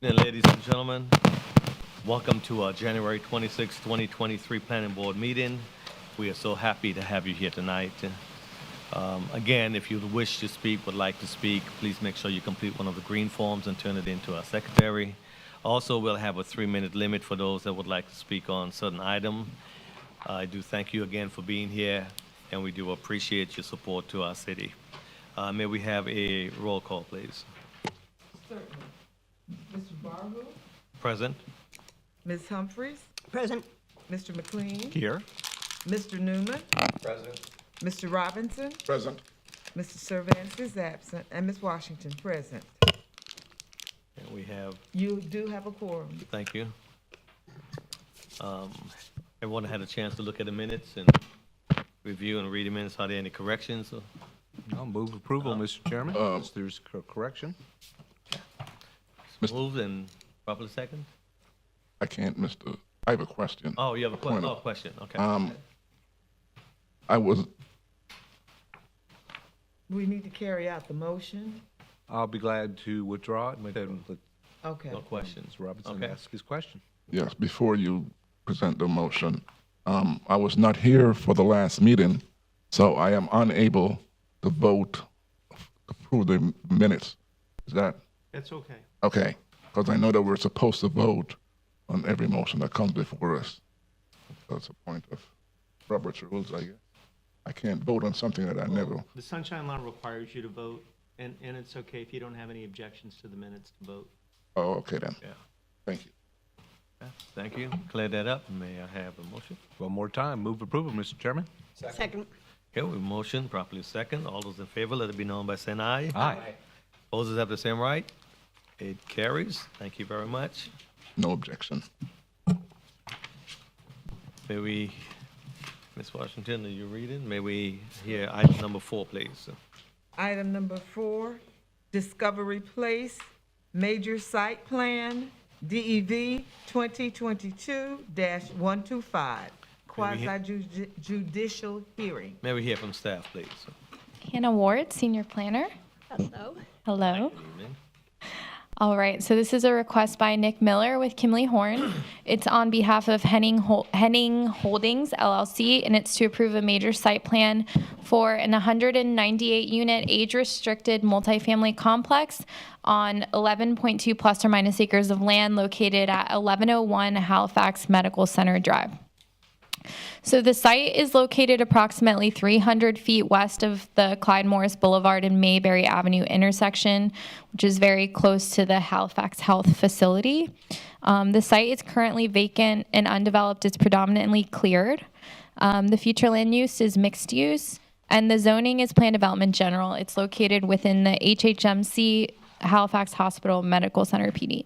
And ladies and gentlemen, welcome to our January 26, 2023 Planning Board meeting. We are so happy to have you here tonight. Again, if you wish to speak, would like to speak, please make sure you complete one of the green forms and turn it into our secretary. Also, we'll have a 3-minute limit for those that would like to speak on certain item. I do thank you again for being here, and we do appreciate your support to our city. May we have a roll call, please? Certainly. Mr. Barhu, Present? Ms. Humphries, Present. Mr. McLean, Here. Mr. Newman, Present. Mr. Robinson, Present. Mr. Cervantes is absent, and Ms. Washington present. And we have, You do have a quorum. thank you. Everyone had a chance to look at the minutes and review and read the minutes. Are there any corrections? I'll move approval, Mr. Chairman, unless there's correction. Moved and properly second? I can't, Mr. I have a question. Oh, you have a question? Point Oh, of- question, okay. I was, We need to carry out the motion. I'll be glad to withdraw it, then let Okay. No questions. Mr. Robinson Okay. ask his question. yes, before you present the motion, I was not here for the last meeting, so I am unable to vote to approve the minutes. Is that That's okay. okay? Because I know that we're supposed to vote on every motion that comes before us. That's a point of Robert's rules, I guess. I can't vote on something that I never, The Sunshine Law requires you to vote, and it's okay if you don't have any objections to the minutes to vote. oh, okay then. Yeah. Thank you. Okay, thank you. Clear that up. May I have a motion? One more time, move approval, Mr. Chairman. Second. Okay, we motion properly second. All those in favor, let it be known by saying aye. Aye. Opposers have the same right. It carries. Thank you very much. No objection. May we, Ms. Washington, are you reading? May we hear item number 4, please? Item number 4, Discovery Place, Major Site Plan, DEV 2022-125, quasi-judicial hearing. May we hear from staff, please? Hannah Ward, Senior Planner. Hello. Hello. Good evening. All right, so this is a request by Nick Miller with Kimley Horn. It's on behalf of Henning Holdings LLC, and it's to approve a major site plan for an 198-unit age-restricted multifamily complex on 11.2 plus or minus acres of land located at 1101 Halifax Medical Center Drive. So the site is located approximately 300 feet west of the Clyde Morris Boulevard and Mayberry Avenue intersection, which is very close to the Halifax Health Facility. The site is currently vacant and undeveloped. It's predominantly cleared. The future land use is mixed use, and the zoning is planned development general. It's located within the HHMC Halifax Hospital Medical Center PD.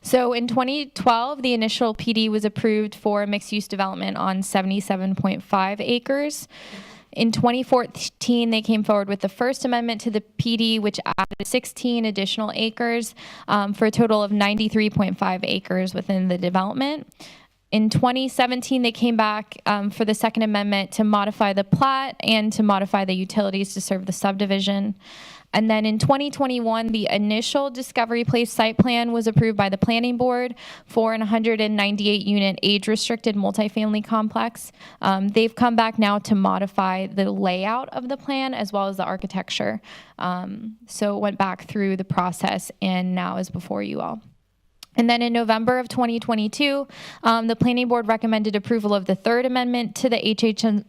So in 2012, the initial PD was approved for mixed-use development on 77.5 acres. In 2014, they came forward with the first amendment to the PD, which added 16 additional acres for a total of 93.5 acres within the development. In 2017, they came back for the second amendment to modify the plat and to modify the utilities to serve the subdivision. And then in 2021, the initial Discovery Place site plan was approved by the Planning Board for an 198-unit age-restricted multifamily complex. They've come back now to modify the layout of the plan as well as the architecture. So it went back through the process and now is before you all. And then in November of 2022, the Planning Board recommended approval of the third amendment to the HHMC,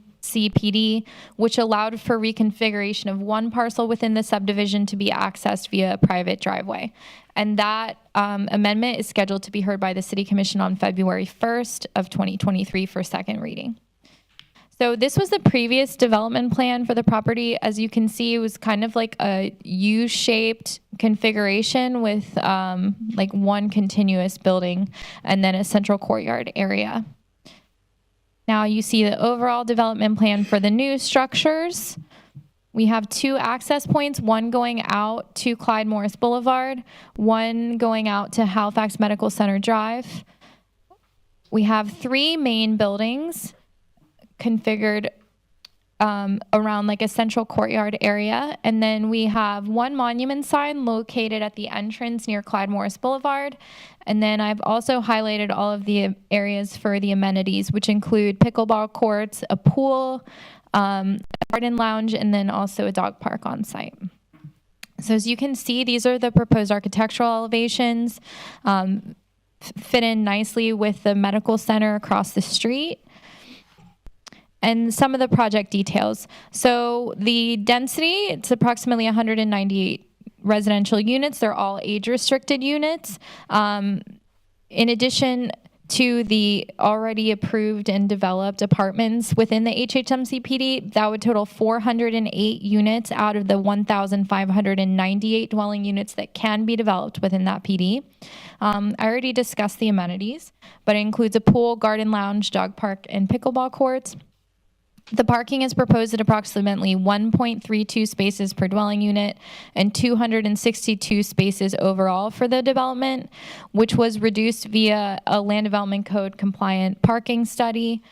which allowed for reconfiguration of one parcel within the subdivision to be accessed via a private driveway. And that amendment is scheduled to be heard by the City Commission on February 1st of 2023 for second reading. So this was the previous development plan for the property. As you can see, it was kind of like a U-shaped configuration with like one continuous building and then a central courtyard area. Now you see the overall development plan for the new structures. We have 2 access points, one going out to Clyde Morris Boulevard, one going out to Halifax Medical Center Drive. We have 3 main buildings configured around like a central courtyard area. And then we have one monument sign located at the entrance near Clyde Morris Boulevard. And then I've also highlighted all of the areas for the amenities, which include pickleball courts, a pool, a garden lounge, and then also a dog park on site. So as you can see, these are the proposed architectural elevations, fit in nicely with the medical center across the street. And some of the project details. So the density, it's approximately 198 residential units. They're all age-restricted units. In addition to the already approved and developed apartments within the HHMC PD, that would total 408 units out of the 1,598 dwelling units that can be developed within that PD. I already discussed the amenities, but it includes a pool, garden lounge, dog park, and pickleball courts. The parking is proposed at approximately 1.32 spaces per dwelling unit and 262 spaces overall for the development, which was reduced via a land development code compliant parking study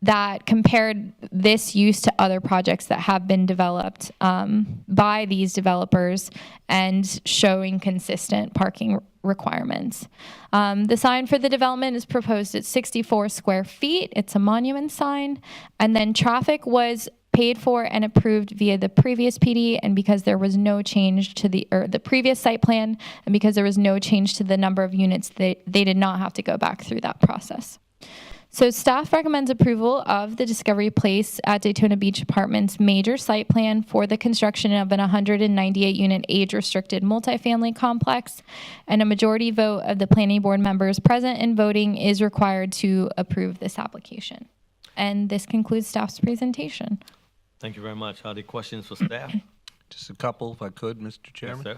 that compared this use to other projects that have been developed by these developers and showing consistent parking requirements. The sign for the development is proposed at 64 square feet. It's a monument sign. And then traffic was paid for and approved via the previous PD, and because there was no change to the previous site plan, and because there was no change to the number of units, they did not have to go back through that process. So staff recommends approval of the Discovery Place at Daytona Beach Apartments major site plan for the construction of an 198-unit age-restricted multifamily complex, and a majority vote of the planning board members present and voting is required to approve this application. And this concludes staff's presentation. Thank you very much. Are there questions for staff? Just a couple, if I could, Mr. Chairman. sir.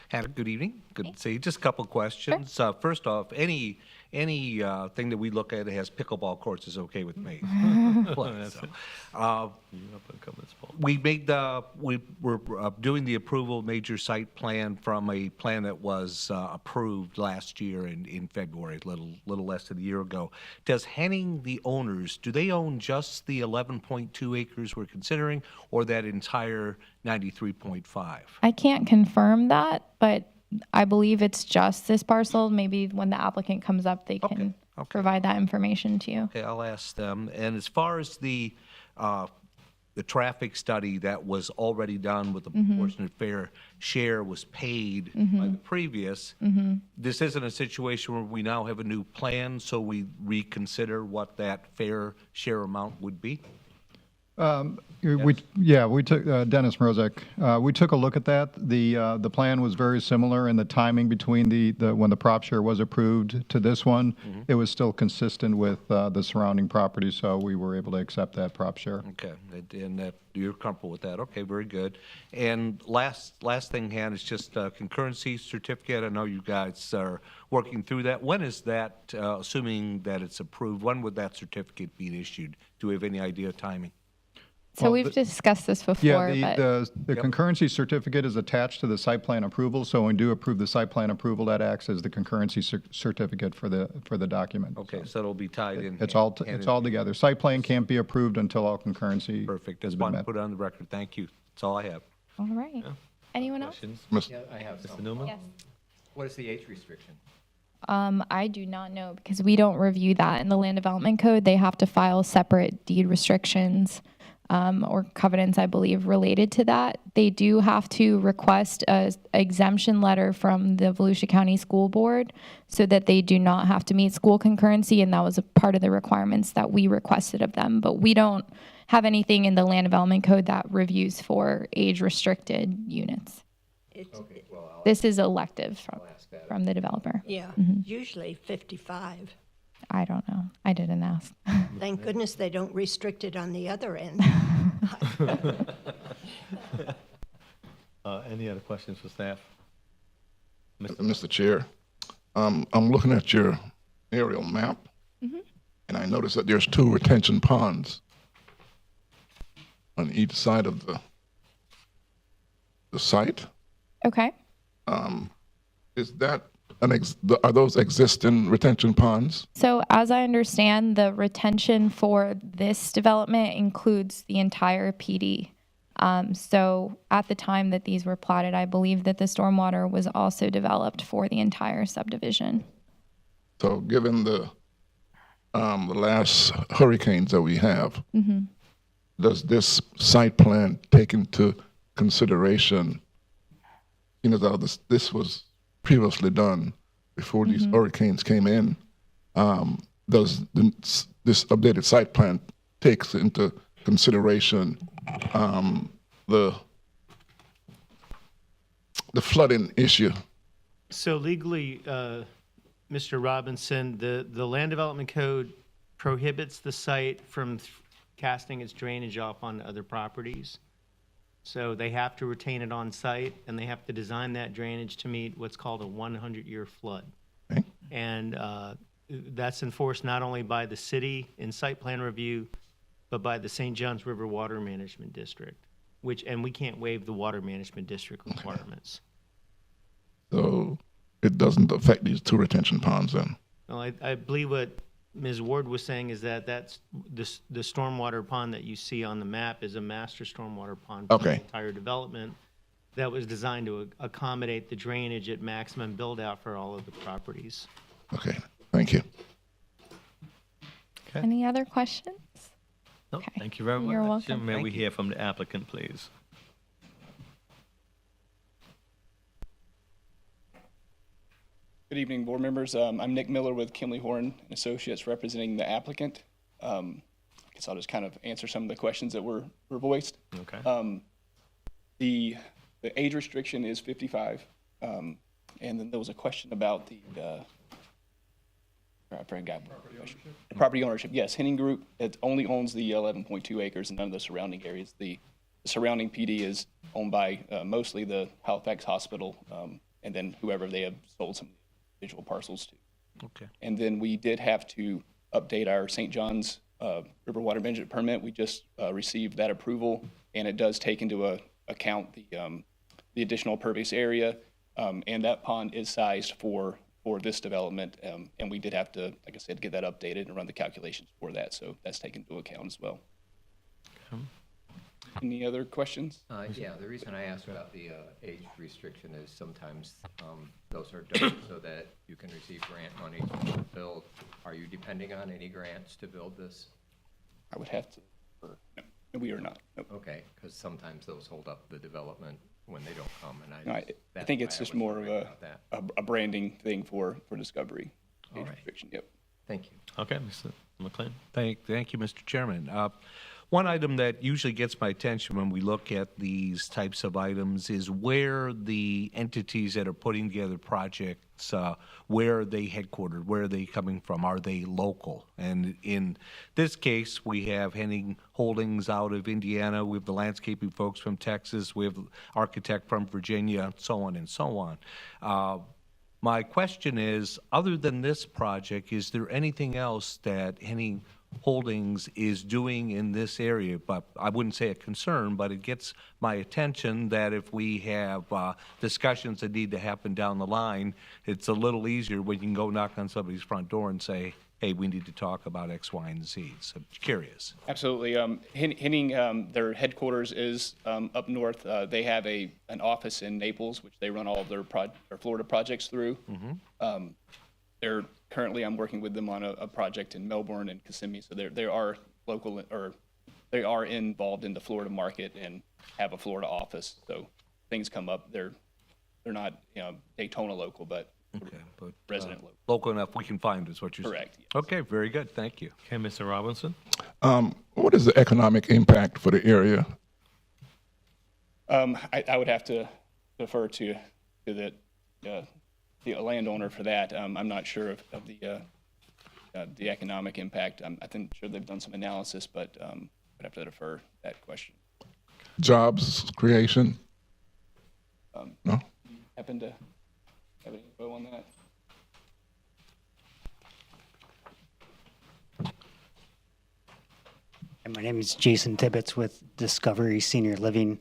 Have a good evening. Good to see you. Just a couple questions. First off, any thing that we look at that has pickleball courts is okay with me. We're doing the approval major site plan from a plan that was approved last year in February, a little less than a year ago. Does Henning, the owners, do they own just the 11.2 acres we're considering, or that entire 93.5? I can't confirm that, but I believe it's just this parcel. Maybe when the applicant comes up, they can Okay. provide that information to you. Okay, I'll ask them. And as far as the traffic study that was already done with the proportionate fair share was paid by the previous, this isn't a situation where we now have a new plan, so we reconsider what that fair share amount would be? We took Dennis Mrozek. We took a look at that. The plan was very similar, and the timing between the when the prop share was approved to this one, it was still consistent with the surrounding property, so we were able to accept that prop share. Okay, and you're comfortable with that? Okay, very good. And last thing, Han, is just a concurrency certificate. I know you guys are working through that. When is that, assuming that it's approved, when would that certificate be issued? Do we have any idea of timing? So we've discussed this before, Yeah, the concurrency certificate is attached to the site plan approval, so when we do approve the site plan approval, that acts as the concurrency certificate for the document. Okay, so it'll be tied in. It's all together. Site plan can't be approved until all concurrency Perfect. has Just been wanted to met. put it on the record. Thank you. That's all I have. all right. Anyone else? Questions? Mr. I have Mr. some. Newman? Yes. What is the age restriction? I do not know because we don't review that in the land development code. They have to file separate deed restrictions or covenants, I believe, related to that. They do have to request a exemption letter from the Volusia County School Board so that they do not have to meet school concurrency, and that was a part of the requirements that we requested of them. But we don't have anything in the land development code that reviews for age-restricted units. Okay, well, This is elective ask that. from the developer. Yeah, usually 55. I don't know. I didn't ask. Thank goodness they don't restrict it on the other end. Any other questions for staff? Mr. Chair, I'm looking at your aerial map, and I notice that there's 2 retention ponds on each side of the site. Okay. Is that are those existing retention ponds? So as I understand, the retention for this development includes the entire PD. So at the time that these were platted, I believe that the stormwater was also developed for the entire subdivision. So given the last hurricanes that we have, does this site plan take into consideration, though this was previously done before these hurricanes came in, does this updated site plan takes into consideration the flooding issue? So legally, Mr. Robinson, the Land Development Code prohibits the site from casting its drainage off onto other properties. So they have to retain it on site, and they have to design that drainage to meet what's called a 100-year flood. Okay. And that's enforced not only by the city in site plan review, but by the St. Johns River Water Management District, and we can't waive the water management district requirements. So it doesn't affect these two retention ponds then? Well, I believe what Ms. Ward was saying is that the stormwater pond that you see on the map is a master stormwater pond for the Okay. entire development that was designed to accommodate the drainage at maximum build out for all of the properties. Okay, thank you. Any other questions? No, Okay. thank you very much. You're welcome. May we hear from the applicant, please? Good evening, board members. I'm Nick Miller with Kimley Horn and Associates representing the applicant. I guess I'll just kind of answer some of the questions that were voiced. Okay. The age restriction is 55. And then there was a question about the I forgot. Property ownership. Yes, Henning Group, it only owns the 11.2 acres and none of the surrounding areas. The surrounding PD is owned by mostly the Halifax Hospital, and then whoever they have sold some individual parcels to. Okay. And then we did have to update our St. John's River Water Management permit. We just received that approval, and it does take into account the additional pervious area, and that pond is sized for this development, and we did have to, like I said, get that updated and run the calculations for that, so that's taken into account as well. Any other questions? Yeah, the reason I asked about the age restriction is sometimes those are done so that you can receive grant money to build. Are you depending on any grants to build this? I would have to, no, we are not. Nope. Okay, because sometimes those hold up the development when they don't come, and No, I that's think why it's I just was more of wondering about that. a branding thing for Discovery. All Age right. restriction, yep. Thank you. Okay, Mr. McLean. Thank you, Mr. Chairman. One item that usually gets my attention when we look at these types of items is where the entities that are putting together projects, where are they headquartered? Where are they coming from? Are they local? And in this case, we have Henning Holdings out of Indiana. We have the landscaping folks from Texas. We have architect from Virginia, so on and so on. My question is, other than this project, is there anything else that Henning Holdings is doing in this area? But I wouldn't say a concern, but it gets my attention that if we have discussions that need to happen down the line, it's a little easier when you can go knock on somebody's front door and say, hey, we need to talk about X, Y, and Z. So curious. Absolutely. Henning, their headquarters is up north. They have an office in Naples, which they run all of their Florida projects through. They're currently, I'm working with them on a project in Melbourne and Kissimmee, so they are local, or they are involved in the Florida market and have a Florida office. So things come up. They're not Daytona local, but Okay, but resident local. local enough we can find is what you're saying. Correct, yes. Okay, very good. Thank you. Okay, Mr. Robinson. What is the economic impact for the area? I would have to defer to the landowner for that. I'm not sure of the economic impact. I think sure they've done some analysis, but I'd have to defer that question. Jobs creation? No? Happen to have any info on that? And my name is Jason Tibbetts with Discovery Senior Living.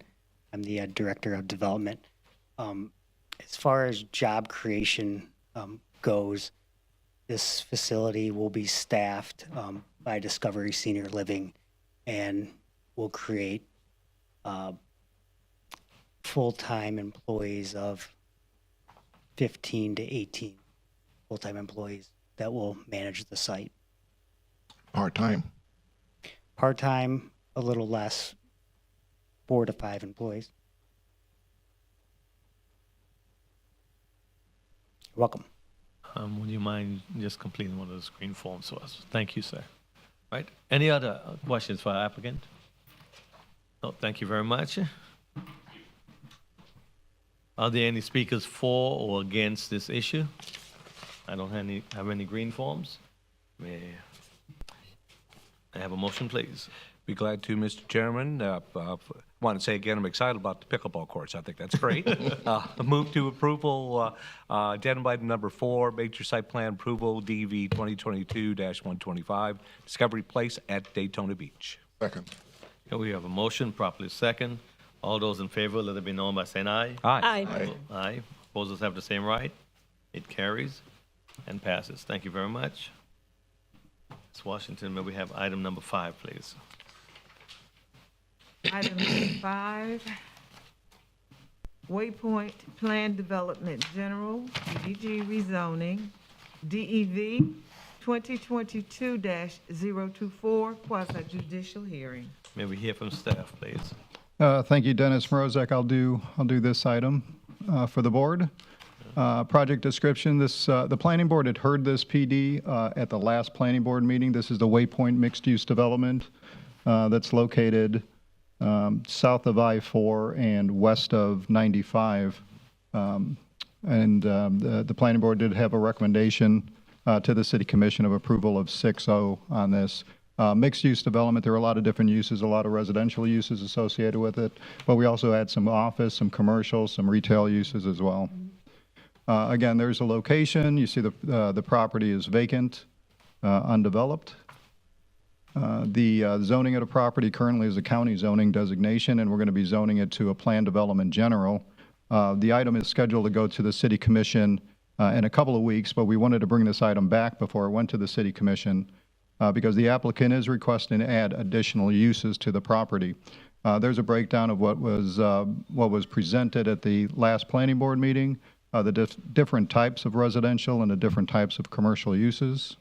I'm the Director of Development. As far as job creation, goes, this facility will be staffed by Discovery Senior Living and will create full-time employees of 15 to 18 full-time employees that will manage the site. Part-time. Part-time, a little less, 4 to 5 employees. You're welcome. Would you mind just completing one of the screen forms for us? Thank you, sir. Right. Any other questions for our applicant? No, thank you very much. Are there any speakers for or against this issue? I don't have any green forms. May I have a motion, please? Be glad to, Mr. Chairman. Want to say again, I'm excited about the pickleball courts. I think that's great. Move to approval, agenda item number 4, major site plan approval, DV 2022-125, Discovery Place at Daytona Beach. Second. Here we have a motion, properly second. All those in favor, let it be known by saying aye. Aye. Aye. Aye. Opposers have the same right. It carries and passes. Thank you very much. Ms. Washington, may we have item number 5, please? Item number 5, Waypoint Plan Development General, DDG rezoning, DEV 2022-024, quasi judicial hearing. May we hear from staff, please? Thank you, Dennis Morozek. I'll do this item for the board. Project description, the planning board had heard this PD at the last planning board meeting. This is the Waypoint mixed-use development that's located south of I-4 and west of 95. The planning board did have a recommendation to the city commission of approval of 6-0 on this. Mixed-use development, there are a lot of different uses, a lot of residential uses associated with it, but we also had some office, some commercial, some retail uses as well. Again, there's a location. You see the property is vacant, undeveloped. The zoning of the property currently is a county zoning designation, and we're going to be zoning it to a planned development general. The item is scheduled to go to the city commission in a couple of weeks, but we wanted to bring this item back before it went to the city commission because the applicant is requesting to add additional uses to the property. There's a breakdown of what was presented at the last planning board meeting, the different types of residential and the different types of commercial uses.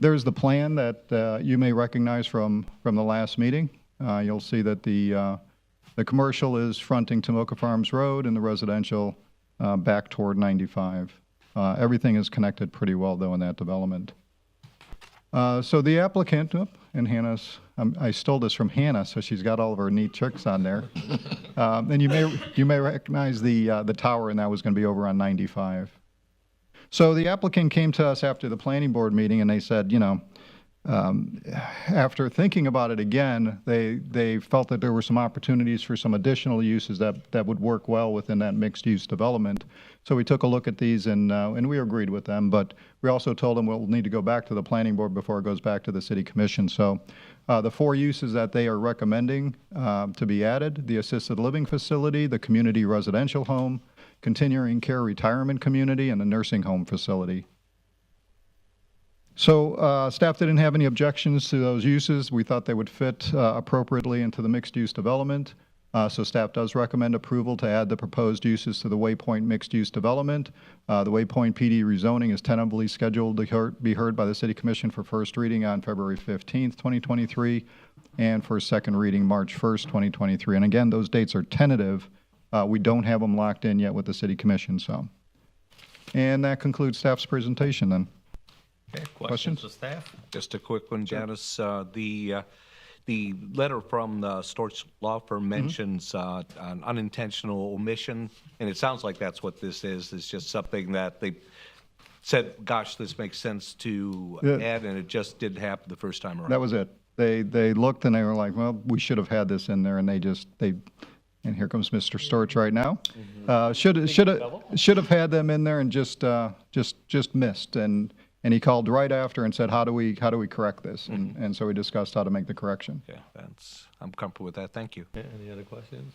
There's the plan that you may recognize from the last meeting. You'll see that the commercial is fronting Tomoka Farms Road and the residential back toward 95. Everything is connected pretty well, though, in that development. So the applicant, and Hannah's, I stole this from Hannah, so she's got all of her neat tricks on there. And you may recognize the tower, and that was going to be over on 95. So the applicant came to us after the planning board meeting, and they said, after thinking about it again, they felt that there were some opportunities for some additional uses that would work well within that mixed-use development. So we took a look at these, and we agreed with them, but we also told them we'll need to go back to the planning board before it goes back to the city commission. So the 4 uses that they are recommending to be added: the assisted living facility, the community residential home, continuing care retirement community, and a nursing home facility. So staff didn't have any objections to those uses. We thought they would fit appropriately into the mixed-use development. So staff does recommend approval to add the proposed uses to the Waypoint mixed-use development. The Waypoint PD rezoning is tentatively scheduled to be heard by the City Commission for first reading on February 15th, 2023, and for second reading March 1st, 2023. And again, those dates are tentative. We don't have them locked in yet with the City Commission. So, and that concludes staff's presentation then. Okay, questions for staff? Just a quick one, Janice. The letter from the Storch Law Firm mentions an unintentional omission, and it sounds like that's what this is. It's just something that they said, gosh, this makes sense to add, and it just didn't happen the first time around. That was it. They looked and they were like, well, we should have had this in there, and and here comes Mr. Storch right now. Should have had them in there and just missed. And he called right after and said, how do we correct this? And so we discussed how to make the correction. Okay, I'm comfortable with that. Thank you. Okay, any other questions?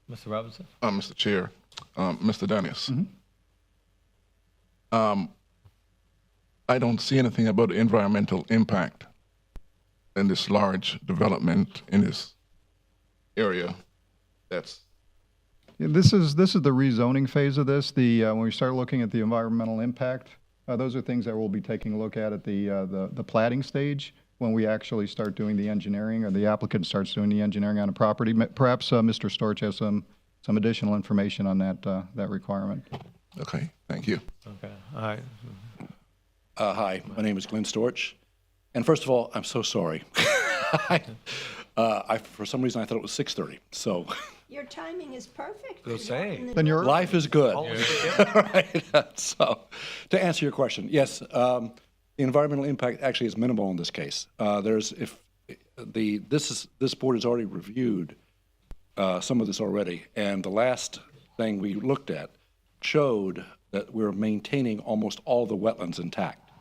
Mr. Robinson? Mr. Chair, Mr. Dennis. I don't see anything about the environmental impact in this large development in this area. That's Yeah, this is the rezoning phase of this. When we start looking at the environmental impact, those are things that we'll be taking a look at the platting stage when we actually start doing the engineering, or the applicant starts doing the engineering on a property. Perhaps Mr. Storch has some additional information on that requirement. okay. Thank you. Okay, all right. Hi, my name is Glenn Storch. And first of all, I'm so sorry. For some reason, I thought it was 6:30. So Your timing is perfect. Go say. Then you're life is good. All right. So to answer your question, yes, the environmental impact actually is minimal in this case. This board has already reviewed some of this already, and the last thing we looked at showed that we're maintaining almost all the wetlands intact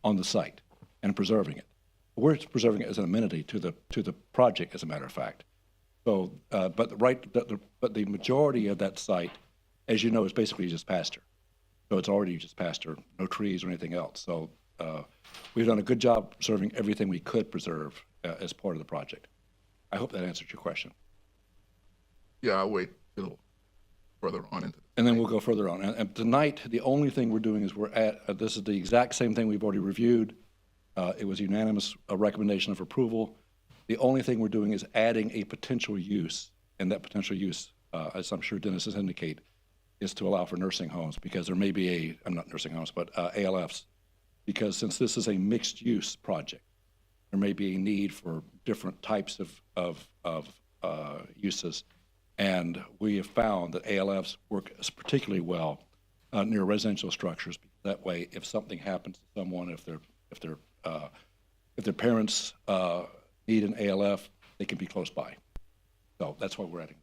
on the site and preserving it. We're preserving it as an amenity to the project, as a matter of fact. So, but the majority of that site, as you know, is basically just pasture. So it's already just pasture, no trees or anything else. So we've done a good job preserving everything we could preserve as part of the project. I hope that answered your question. Yeah, I'll wait till further on into And then we'll go further on. And tonight, the only thing we're doing is this is the exact same thing we've already reviewed. It was unanimous recommendation of approval. The only thing we're doing is adding a potential use, and that potential use, as I'm sure Dennis has indicated, is to allow for nursing homes, because there may be not nursing homes, but ALFs, because since this is a mixed-use project, there may be a need for different types of uses. And we have found that ALFs work particularly well near residential structures. That way, if something happens to someone, if their parents need an ALF, they can be close by. So that's why we're adding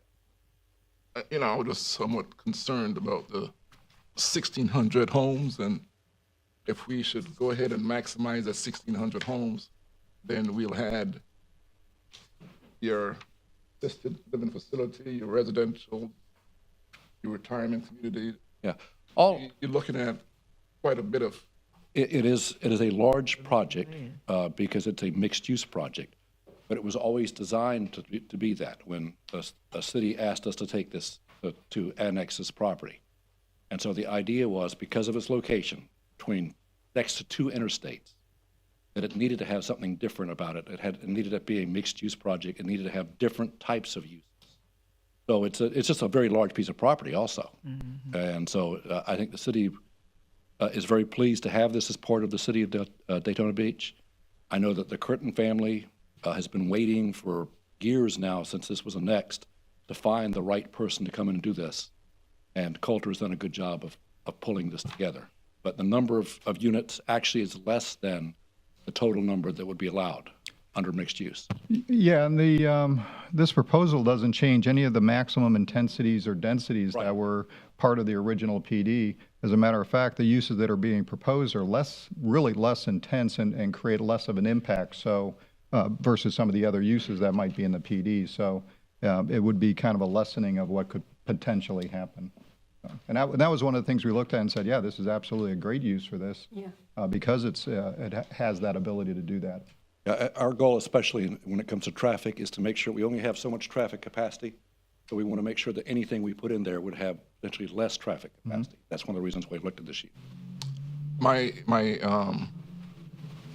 that. I was just somewhat concerned about the 1,600 homes, and if we should go ahead and maximize that 1,600 homes, then we'll have your assisted living facility, your residential, your retirement community. Yeah. You're looking at quite a bit of. It is a large project because it's a mixed-use project, but it was always designed to be that when a city asked us to take this, to annex this property. And so the idea was, because of its location next to two interstates, that it needed to have something different about it. It needed to be a mixed-use project. It needed to have different types of uses. So it's just a very large piece of property also. Mm-hmm. And so I think the city is very pleased to have this as part of the city of Daytona Beach. I know that the Curtin family has been waiting for years now, since this was annexed, to find the right person to come in and do this. And Coulter has done a good job of pulling this together. But the number of units actually is less than the total number that would be allowed under mixed use. Yeah, and this proposal doesn't change any of the maximum intensities or densities that were part of the original PD. As a matter of fact, the uses that are being proposed are really less intense and create less of an impact. So versus some of the other uses that might be in the PD. So it would be kind of a lessening of what could potentially happen. And that was one of the things we looked at and said, yeah, this is absolutely a great use for this, because it has that ability to do that. Our goal, especially when it comes to traffic, is to make sure we only have so much traffic capacity. So we want to make sure that anything we put in there would have potentially less traffic capacity. Mm-hmm. That's one of the reasons why we looked at this sheet. My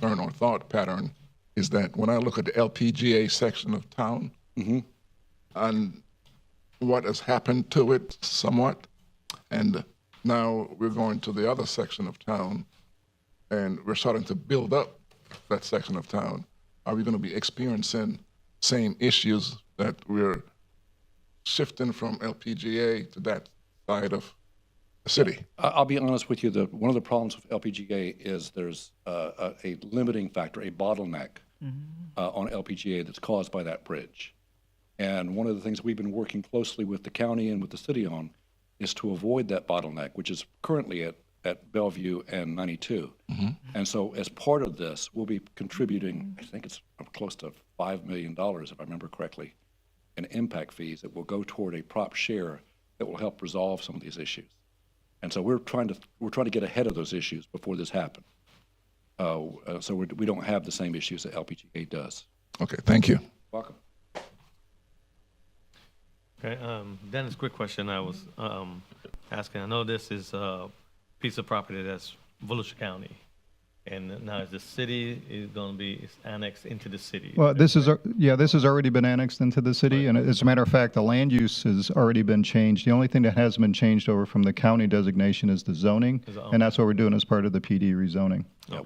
learn or thought pattern is that when I look at the LPGA section of town, mm-hmm. and what has happened to it somewhat, and now we're going to the other section of town, and we're starting to build up that section of town. Are we going to be experiencing same issues that we're shifting from LPGA to that side of the city? I'll be honest with you. One of the problems with LPGA is there's a limiting factor, a bottleneck on LPGA that's caused by that bridge. And one of the things we've been working closely with the county and with the city on is to avoid that bottleneck, which is currently at Bellevue and 92. Mm-hmm. And so as part of this, we'll be contributing, I think it's close to $5 million, if I remember correctly, and impact fees that will go toward a prop share that will help resolve some of these issues. And so we're trying to get ahead of those issues before this happens. So we don't have the same issues that LPGA does. Okay, thank you. Welcome. Okay, Dennis, quick question I was asking. I know this is a piece of property that's Volusia County, and now is the city is going to be annexed into the city? Well, this is already been annexed into the city, and as a matter of fact, the land use has already been changed. The only thing that hasn't been changed over from the county designation is the zoning, and that's what we're doing as part of the PD rezoning. Yeah,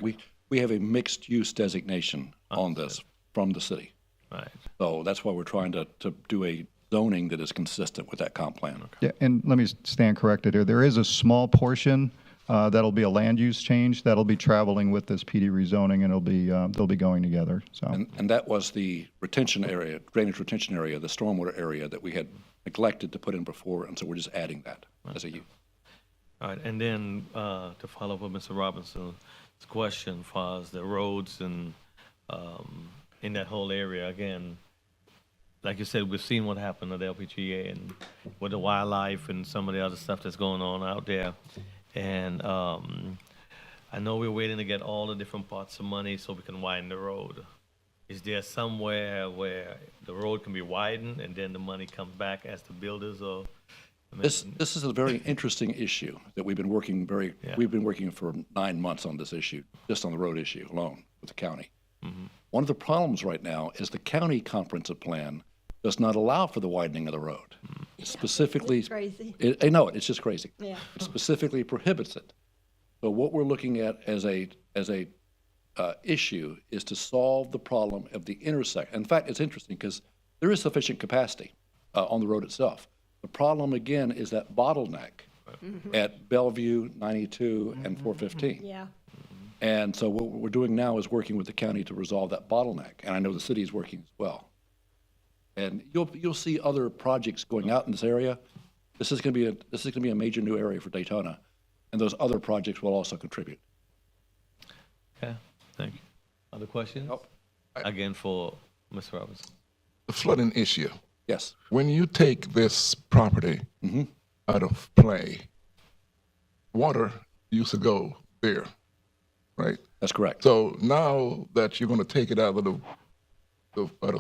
we have a mixed-use designation on this from the city. Right. So that's why we're trying to do a zoning that is consistent with that comp plan. Yeah, and let me stand corrected here. There is a small portion that'll be a land use change that'll be traveling with this PD rezoning, and they'll be going together. So. And that was the retention area, drainage retention area, the stormwater area that we had neglected to put in before, and so we're just adding that as a use. All right, and then to follow up with Mr. Robinson's question, as far as the roads and in that whole area, again, like you said, we've seen what happened at the LPGA and with the wildlife and some of the other stuff that's going on out there. And I know we're waiting to get all the different parts of money so we can widen the road. Is there somewhere where the road can be widened and then the money comes back as the builders or? This is a very interesting issue that we've been working for 9 months on this issue, just on the road issue alone with the county. Mm-hmm. One of the problems right now is the county comprehensive plan does not allow for the widening of the road. It specifically, It's crazy. I know it, it's just crazy. Yeah. It specifically prohibits it. So what we're looking at as a issue is to solve the problem of the intersection. In fact, it's interesting because there is sufficient capacity on the road itself. The problem again is that bottleneck at Bellevue, 92, and 415. Yeah. And so what we're doing now is working with the county to resolve that bottleneck, and I know the city is working as well. And you'll see other projects going out in this area. This is going to be a major new area for Daytona, and those other projects will also contribute. Okay, thank you. Other questions? Nope. Again, for Mr. Robinson. The flooding issue. Yes. When you take this property out of play, water used to go there, right? That's correct. So now that you're going to take it out of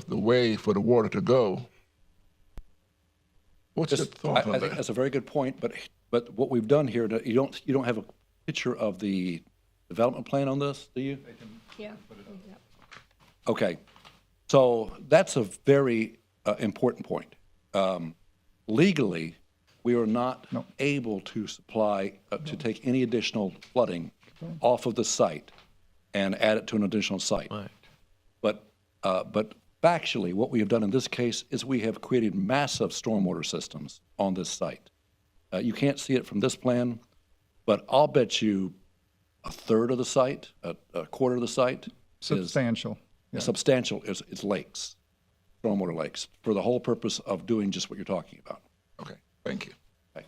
the way for the water to go, what's your thought on I think that? that's a very good point, but what we've done here, you don't have a picture of the development plan on this, do you? Yeah. Okay, so that's a very important point. Legally, we are not able to supply, to take any additional flooding off of the site and add it to an additional site. Right. But factually, what we have done in this case is we have created massive stormwater systems on this site. You can't see it from this plan, but I'll bet you a third of the site, a quarter of the site Substantial. is lakes, stormwater lakes, for the whole purpose of doing just what you're talking about. Okay, thank you.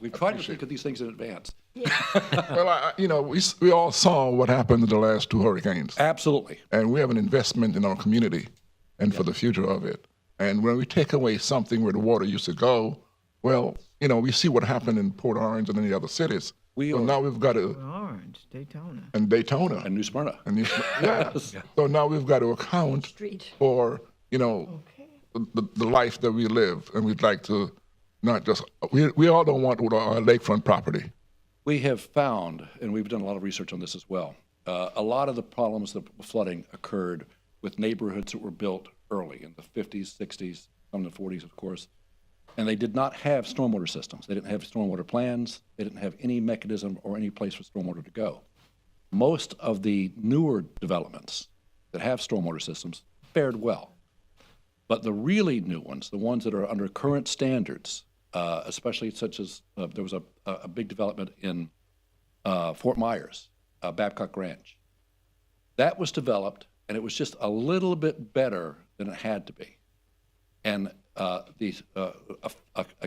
We've tried to think of these things in advance. Well, we all saw what happened in the last 2 hurricanes. Absolutely. And we have an investment in our community and for the future of it. And when we take away something where the water used to go, well, we see what happened in Port Orange and any other cities. Now we've got to. Orange, Daytona. And Daytona. And New Smyrna. Yes. So now we've got to account for, the life that we live. And we'd like to not just, we all don't want our lakefront property. We have found, and we've done a lot of research on this as well, a lot of the problems that flooding occurred with neighborhoods that were built early in the 50s, 60s, some in the 40s, of course, and they did not have stormwater systems. They didn't have stormwater plans. They didn't have any mechanism or any place for stormwater to go. Most of the newer developments that have stormwater systems fared well, but the really new ones, the ones that are under current standards, especially such as there was a big development in Fort Myers, Babcock Ranch. That was developed, and it was just a little bit better than it had to be. And a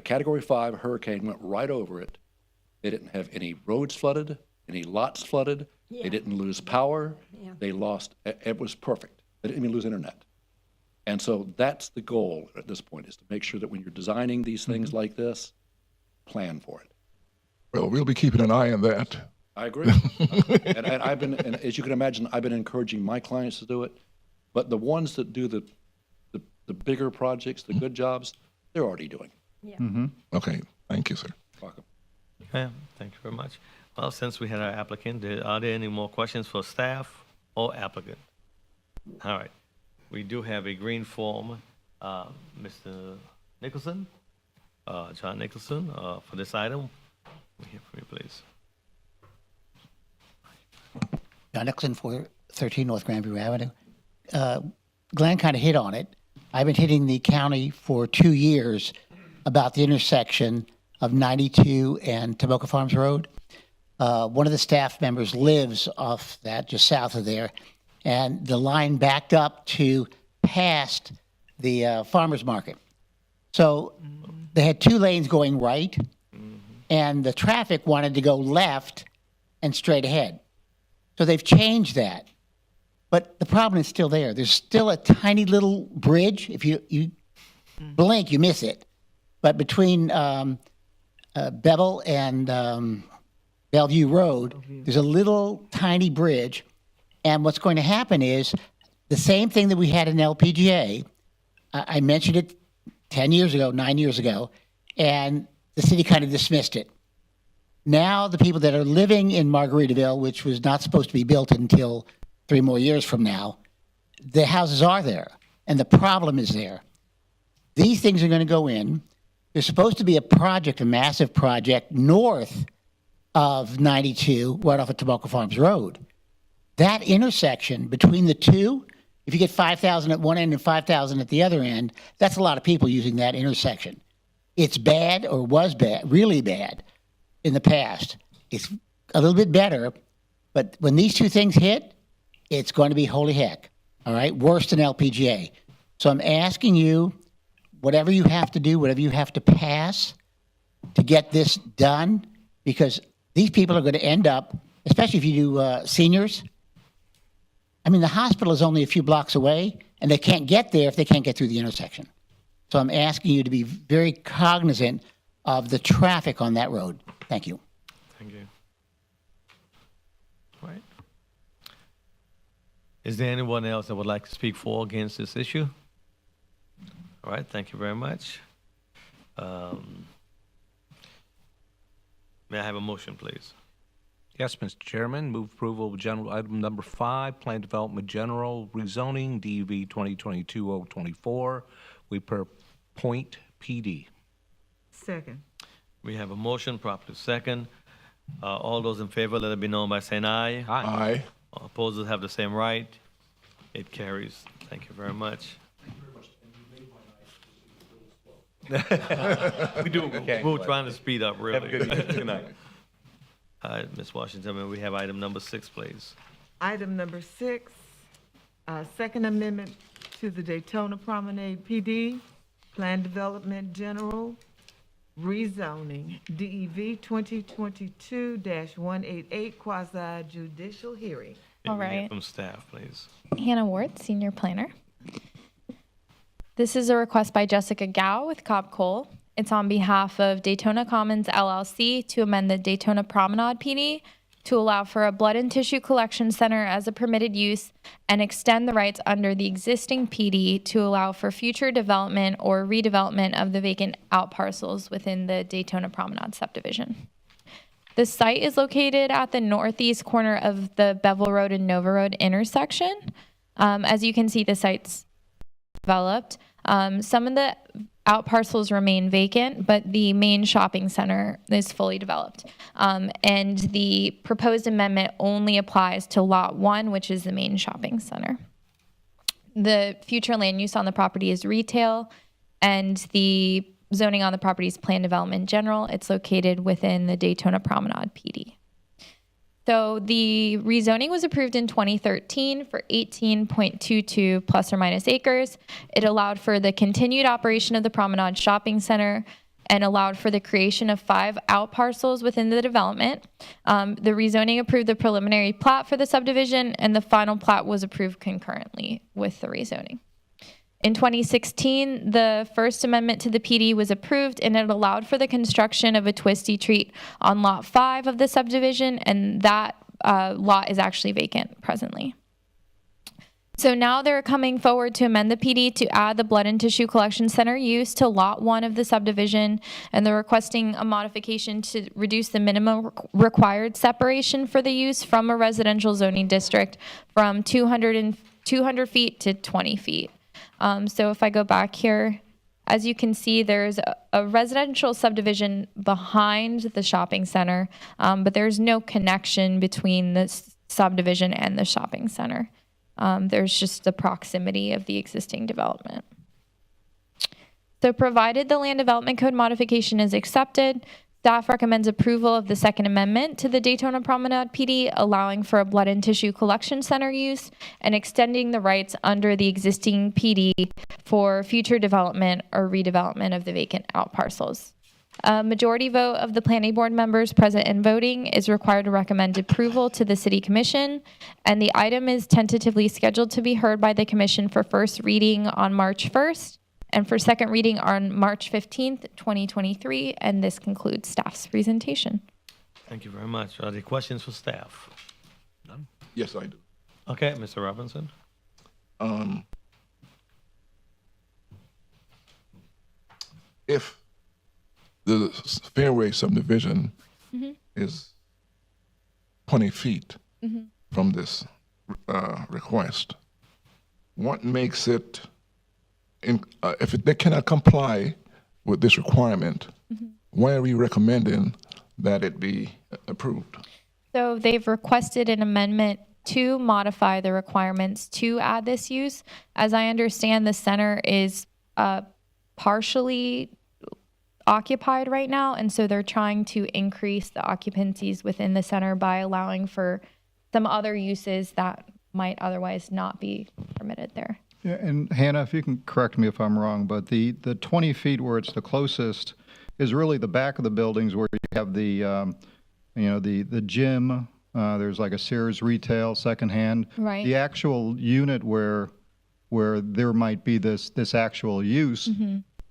Category 5 hurricane went right over it. They didn't have any roads flooded, any lots flooded. Yeah. They didn't lose power. Yeah. They lost, it was perfect. They didn't even lose internet. And so that's the goal at this point, is to make sure that when you're designing these things like this, plan for it. Well, we'll be keeping an eye on that. I agree. And I've been, and as you can imagine, I've been encouraging my clients to do it. But the ones that do the bigger projects, the good jobs, they're already doing it. Okay, thank you, sir. Welcome. Okay, thank you very much. Well, since we had our applicant, are there any more questions for staff or applicant? All right. We do have a green form, Mr. Nicholson, John Nicholson, for this item. We hear from you, please. John Nicholson, 413 North Grandview Avenue. Glenn kind of hit on it. I've been hitting the county for 2 years about the intersection of 92 and Tomoka Farms Road. One of the staff members lives off that, just south of there, and the line backed up to past the farmer's market. So they had 2 lanes going right, and the traffic wanted to go left and straight ahead. So they've changed that. But the problem is still there. There's still a tiny little bridge. If you blink, you miss it. But between Bevel and Bellevue Road, there's a little tiny bridge. And what's going to happen is the same thing that we had in LPGA. I mentioned it 10 years ago, 9 years ago, and the city kind of dismissed it. Now the people that are living in Margaritaville, which was not supposed to be built until 3 more years from now, the houses are there, and the problem is there. These things are going to go in. There's supposed to be a project, a massive project, north of 92, right off of Tomoka Farms Road. That intersection between the two, if you get 5,000 at one end and 5,000 at the other end, that's a lot of people using that intersection. It's bad, or was bad, really bad in the past. It's a little bit better, but when these 2 things hit, it's going to be holy heck, all right? Worse than LPGA. So I'm asking you, whatever you have to do, whatever you have to pass to get this done, because these people are going to end up, especially if you do seniors. I mean, the hospital is only a few blocks away, and they can't get there if they can't get through the intersection. So I'm asking you to be very cognizant of the traffic on that road. Thank you. Thank you. All right. Is there anyone else that would like to speak for or against this issue? All right, thank you very much. May I have a motion, please? Yes, Mr. Chairman, move approval of general item number 5, Plan Development General Rezoning, DV 2022-024, we per Point PD. Second. We have a motion, properly second. All those in favor, let it be known by saying aye. Aye. All opposers have the same right. It carries. Thank you very much. We do. We're trying to speed up, really. Good night. All right, Ms. Washington, may we have item number 6, please? Item number 6, Second Amendment to the Daytona Promenade PD, Plan Development General, Rezoning, DEV 2022-188, quasi judicial hearing. All May we hear right. from staff, please. Hannah Ward, Senior Planner. This is a request by Jessica Gao with Cobb Cole. It's on behalf of Daytona Commons LLC to amend the Daytona Promenade PD to allow for a blood and tissue collection center as a permitted use and extend the rights under the existing PD to allow for future development or redevelopment of the vacant outparcels within the Daytona Promenade subdivision. The site is located at the northeast corner of the Bevel Road and Nova Road intersection. As you can see, the site's developed. Some of the outparcels remain vacant, but the main shopping center is fully developed. And the proposed amendment only applies to Lot 1, which is the main shopping center. The future land use on the property is retail, and the zoning on the property is planned development general. It's located within the Daytona Promenade PD. So the rezoning was approved in 2013 for 18.22 plus or minus acres. It allowed for the continued operation of the Promenade Shopping Center and allowed for the creation of 5 outparcels within the development. The rezoning approved the preliminary plat for the subdivision, and the final plat was approved concurrently with the rezoning. In 2016, the First Amendment to the PD was approved, and it allowed for the construction of a twisty treat on Lot 5 of the subdivision, and that lot is actually vacant presently. So now they're coming forward to amend the PD to add the blood and tissue collection center use to Lot 1 of the subdivision, and they're requesting a modification to reduce the minimum required separation for the use from a residential zoning district from 200 feet to 20 feet. So if I go back here, as you can see, there's a residential subdivision behind the shopping center, but there's no connection between the subdivision and the shopping center. There's just the proximity of the existing development. So provided the Land Development Code modification is accepted, staff recommends approval of the Second Amendment to the Daytona Promenade PD, allowing for a blood and tissue collection center use and extending the rights under the existing PD for future development or redevelopment of the vacant out parcels. A majority vote of the planning board members present and voting is required to recommend approval to the City Commission, and the item is tentatively scheduled to be heard by the Commission for first reading on March 1st and for second reading on March 15th, 2023, and this concludes staff's presentation. Thank you very much. Are there questions for staff? None? Yes, I do. Okay, Mr. Robinson. If the Fairway subdivision is 20 feet from this request, what makes it, if they cannot comply with this requirement, why are we recommending that it be approved? So they've requested an amendment to modify the requirements to add this use. As I understand, the center is partially occupied right now, and so they're trying to increase the occupancies within the center by allowing for some other uses that might otherwise not be permitted there. Yeah, and Hannah, if you can correct me if I'm wrong, but the 20 feet where it's the closest is really the back of the buildings where you have the, the gym. There's like a Sears retail secondhand. Right. The actual unit where there might be this actual use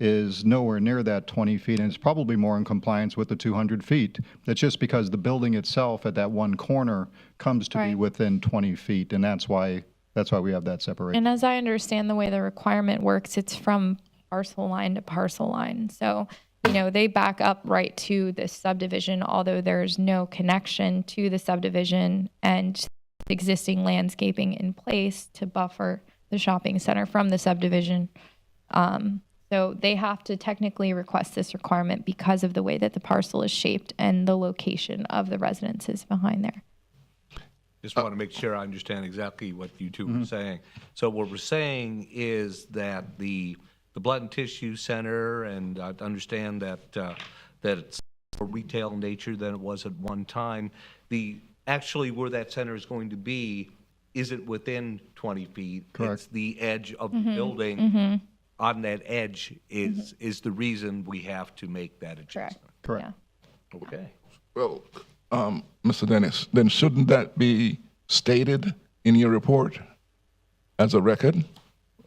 is nowhere near that 20 feet, and it's probably more in compliance with the 200 feet. That's just because the building itself at that one corner comes to be within 20 feet, and that's why we have that separation. And as I understand the way the requirement works, it's from parcel line to parcel line. So, they back up right to the subdivision, although there's no connection to the subdivision and existing landscaping in place to buffer the shopping center from the subdivision. So they have to technically request this requirement because of the way that the parcel is shaped and the location of the residences behind there. Just want to make sure I understand exactly what you two were saying. So what we're saying is that the blood and tissue center, and I understand that it's more retail in nature than it was at one time. Actually where that center is going to be isn't within 20 feet. Correct. It's the edge of the building. On that edge is the reason we have to make that adjustment. Correct. Yeah. Okay. Well, Mr. Dennis, then shouldn't that be stated in your report as a record?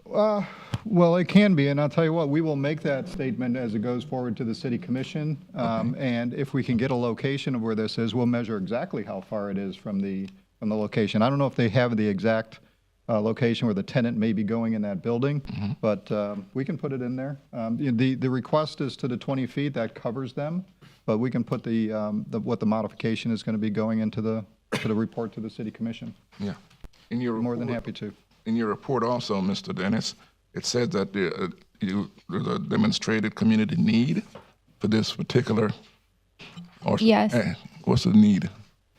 Well, it can be, and I'll tell you what, we will make that statement as it goes forward to the City Commission. And if we can get a location of where this is, we'll measure exactly how far it is from the location. I don't know if they have the exact location where the tenant may be going in that building, but we can put it in there. The request is to the 20 feet, that covers them, but we can put what the modification is going to be going into the report to the City Commission. Yeah. In your More than report- happy to. In your report also, Mr. Dennis, it says that there's a demonstrated community need for this particular. Yes. What's the need?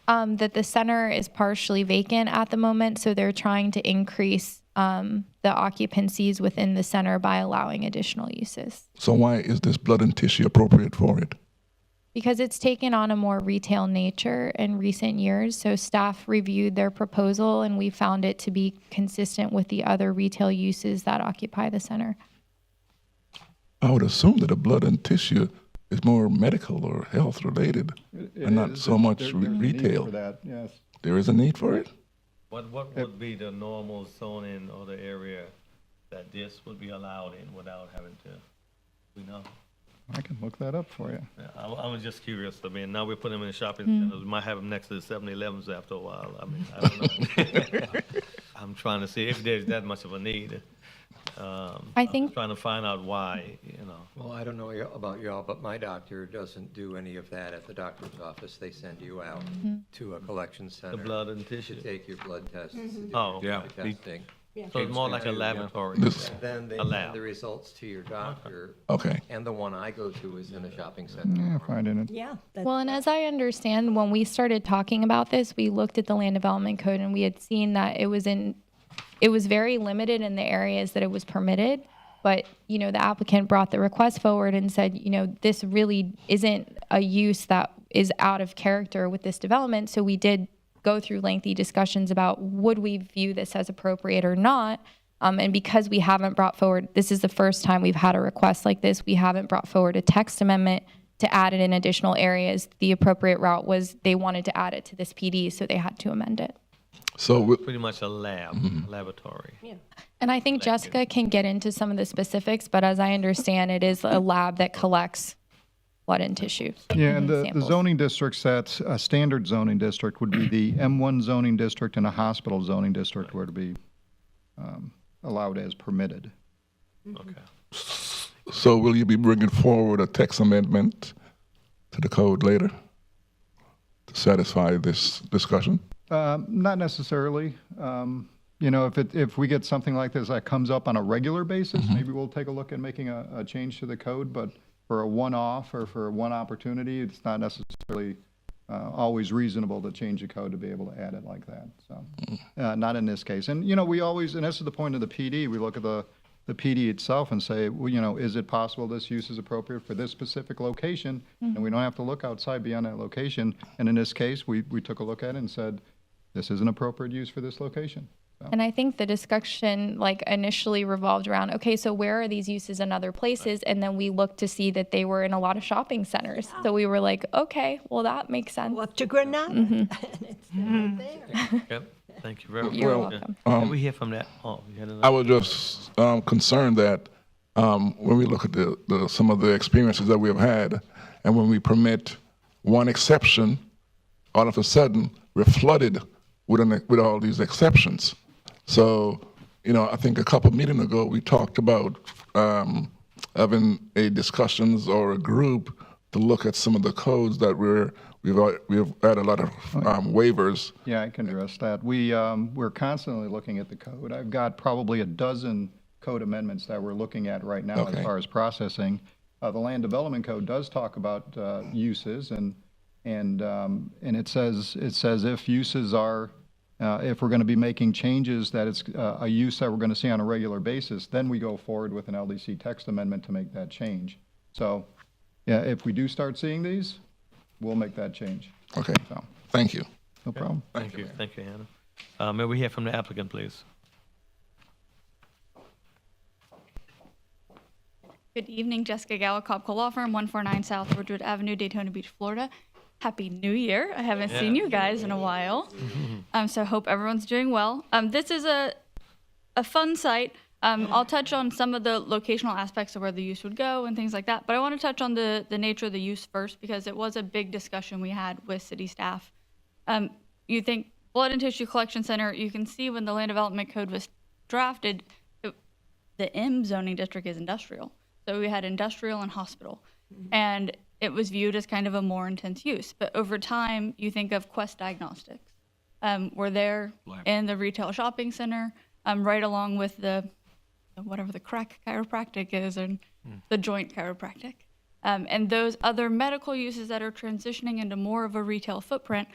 That the center is partially vacant at the moment, so they're trying to increase the occupancies within the center by allowing additional uses. So why is this blood and tissue appropriate for it? Because it's taken on a more retail nature in recent years, so staff reviewed their proposal and we found it to be consistent with the other retail uses that occupy the center. I would assume that the blood and tissue is more medical or health related, and not so much There's a need retail. for that, yes. There is a need for it? What would be the normal zoning or the area that this would be allowed in without having to, we know. I can look that up for you. Yeah, I was just curious. I mean, now we're putting them in the shopping centers. We might have them next to the 7-Elevens after a while. I mean, I don't know. I'm trying to see if there's that much of a need. I think- I'm trying to find out why, you know. Well, I don't know about y'all, but my doctor doesn't do any of that at the doctor's office. They send you out to a collection center. The blood and To tissue. take your blood tests. to do Oh, your yeah. Testing. So it's more like a laboratory. This- Then they A lab. send the results to your doctor. Okay. And the one I go to is in a shopping center. Yeah, finding it. Yeah. that- Well, and as I understand, when we started talking about this, we looked at the land development code and we had seen that it was very limited in the areas that it was permitted. But, you know, the applicant brought the request forward and said, you know, this really isn't a use that is out of character with this development. So we did go through lengthy discussions about would we view this as appropriate or not. And because we haven't brought forward, this is the first time we've had a request like this, we haven't brought forward a text amendment to add it in additional areas. The appropriate route was they wanted to add it to this PD, so they had to amend it. So, we- Pretty much a laboratory. And I think Jessica can get into some of the specifics, but as I understand, it is a lab that collects blood and tissue. Yeah, and the samples. zoning districts, that's a standard zoning district would be the M1 zoning district, and a hospital zoning district were to be allowed as permitted. Okay. so will you be bringing forward a text amendment to the code later to satisfy this discussion? Not necessarily. You know, if we get something like this that comes up on a regular basis, maybe we'll take a look at making a change to the code, but for a one-off or for one opportunity, it's not necessarily always reasonable to change the code to be able to add it like that. So, not in this case. And, you know, we always, and this is the point of the PD, we look at the PD itself and say, well, you know, is it possible this use is appropriate for this specific location? And we don't have to look outside beyond that location. And in this case, we took a look at it and said, this is an appropriate use for this location. So, And I think the discussion like initially revolved around, okay, so where are these uses in other places? And then we looked to see that they were in a lot of shopping centers. So we were like, okay, well, that makes sense. Go up to Granada. And it's right there. Yep. Thank you very much. You're Well, welcome. Can we hear from that? Oh, you had I another? was just concerned that when we look at some of the experiences that we have had, and when we permit one exception, all of a sudden we're flooded with all these exceptions. So, you know, I think a couple meetings ago we talked about having a discussions or a group to look at some of the codes that we've had a lot of waivers. yeah, I can address that. We're constantly looking at the code. I've got probably a dozen code amendments that we're looking at right now as Okay. far as processing. The land development code does talk about uses, and it says if uses are if we're going to be making changes that it's a use that we're going to see on a regular basis, then we go forward with an LDC text amendment to make that change. So, yeah, if we do start seeing these, we'll make that change. Okay, So, thank you. no problem. Thank you, Hannah. May we hear from the applicant, please? Good evening, Jessica Gallo, Copco Law Firm, 149 South Woodward Avenue, Daytona Beach, Florida. Happy New Year. I haven't seen you guys in a while. So hope everyone's doing well. This is a fun site. I'll touch on some of the locational aspects of where the use would go and things like that, but I want to touch on the nature of the use first because it was a big discussion we had with city staff. You think blood and tissue collection center, you can see when the land development code was drafted, the M zoning district is industrial. So we had industrial and hospital. And it was viewed as kind of a more intense use. But over time, you think of Quest Diagnostics. We're there in the retail shopping center, right along with whatever the crack chiropractic is and the joint chiropractic. And those other medical uses that are transitioning into more of a retail footprint,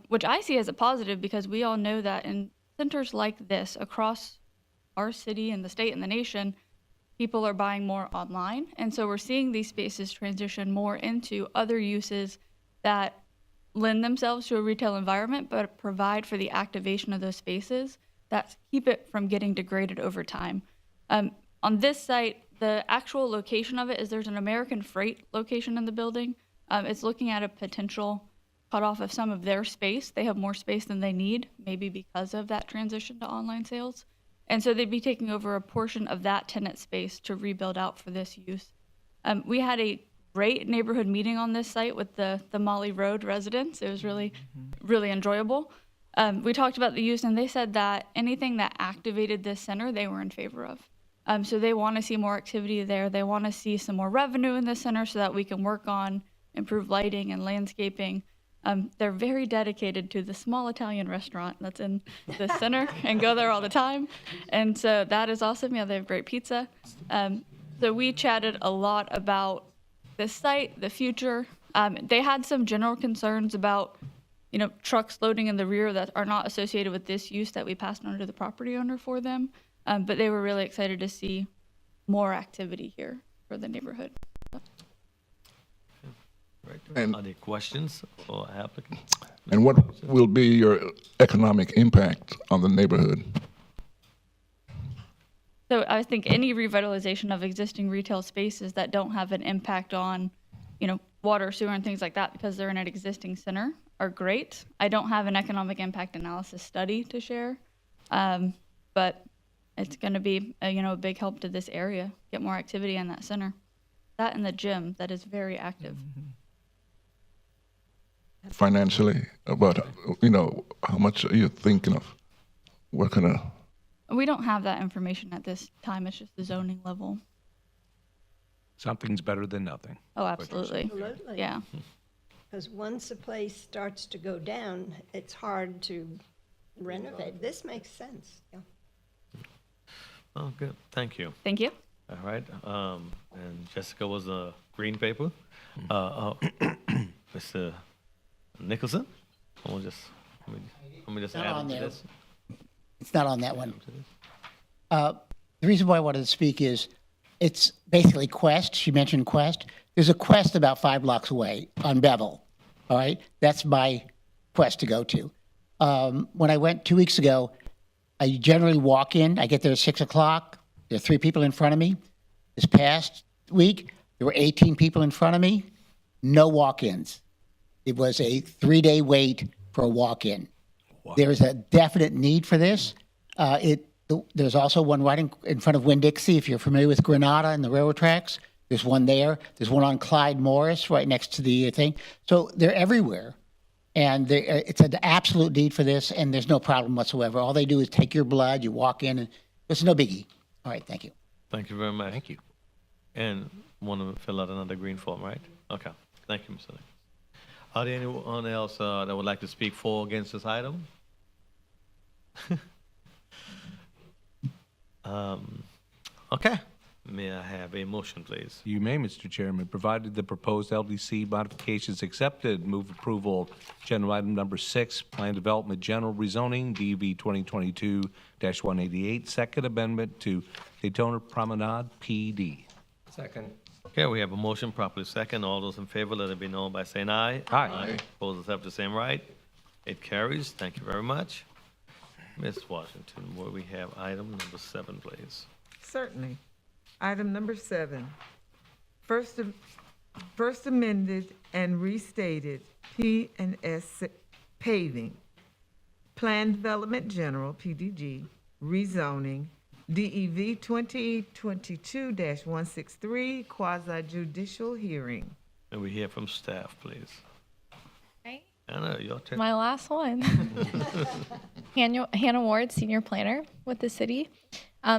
which I see as a positive because we all know that in centers like this across our city and the state and the nation, people are buying more online. And so we're seeing these spaces transition more into other uses that lend themselves to a retail environment, but provide for the activation of those spaces that keep it from getting degraded over time. On this site, the actual location of it is there's an American Freight location in the building. It's looking at a potential cutoff of some of their space. They have more space than they need, maybe because of that transition to online sales. And so they'd be taking over a portion of that tenant space to rebuild out for this use. We had a great neighborhood meeting on this site with the Molly Road residents. It was really, really enjoyable. We talked about the use, and they said that anything that activated this center, they were in favor of. So they want to see more activity there. They want to see some more revenue in the center so that we can work on improved lighting and landscaping. They're very dedicated to the small Italian restaurant that's in the center and go there all the time. And so that is awesome. Yeah, they have great pizza. So we chatted a lot about this site, the future. They had some general concerns about, trucks loading in the rear that are not associated with this use that we passed on to the property owner for them. But they were really excited to see more activity here for the neighborhood. Right. And- Are there questions for applicant? And what will be your economic impact on the neighborhood? So I think any revitalization of existing retail spaces that don't have an impact on, water, sewer, and things like that because they're in an existing center are great. I don't have an economic impact analysis study to share, but it's going to be a big help to this area, get more activity in that center. That and the gym that is very active. Financially, about, how much are you thinking of? What kind of, We don't have that information at this time. It's just the zoning level. Something's better than nothing. Oh, absolutely. Absolutely. Yeah. Because once a place starts to go down, it's hard to renovate. This makes sense. Yeah. Oh, good. Thank you. Thank you. All right. And Jessica was a green paper. Mr. Nicholson, let me just Not add on to there. this. It's not on that one. The reason why I wanted to speak is it's basically Quest. She mentioned Quest. There's a Quest about 5 blocks away on Bevel. All right. That's my Quest to go to. When I went 2 weeks ago, I generally walk in. I get there at 6 o'clock. There are 3 people in front of me. This past week, there were 18 people in front of me. No walk-ins. It was a 3-day wait for a walk-in. There is a definite need for this. There's also one right in front of Winn-Dixie, if you're familiar with Granada and the railroad tracks. There's one there. There's one on Clyde Morris right next to the thing. So they're everywhere. And it's an absolute need for this, and there's no problem whatsoever. All they do is take your blood, you walk in, and it's no biggie. All right, thank you. Thank you very much. Thank you. And want to fill out another green form, right? Okay. Thank you, Mr. Nichols. Are there anyone else that would like to speak for or against this item? Okay. May I have a motion, please? You may, Mr. Chairman. Provided the proposed LDC modifications accepted, move approval of general item number 6, Plan Development General Rezoning, DV 2022-188, second amendment to Daytona Promenade, PD. Second. Okay, we have a motion properly second. All those in favor, let it be known by saying aye. Aye. Opposers have the same right. It carries. Thank you very much. Ms. Washington, where we have item number 7, please. Certainly. Item number 7, first amended and restated P&S paving, Plan Development General, PDG, rezoning, DEV 2022-163, quasi judicial hearing. And we hear from staff, please. Right. Anna, your turn. My last one. Hannah Ward, Senior Planner with the city.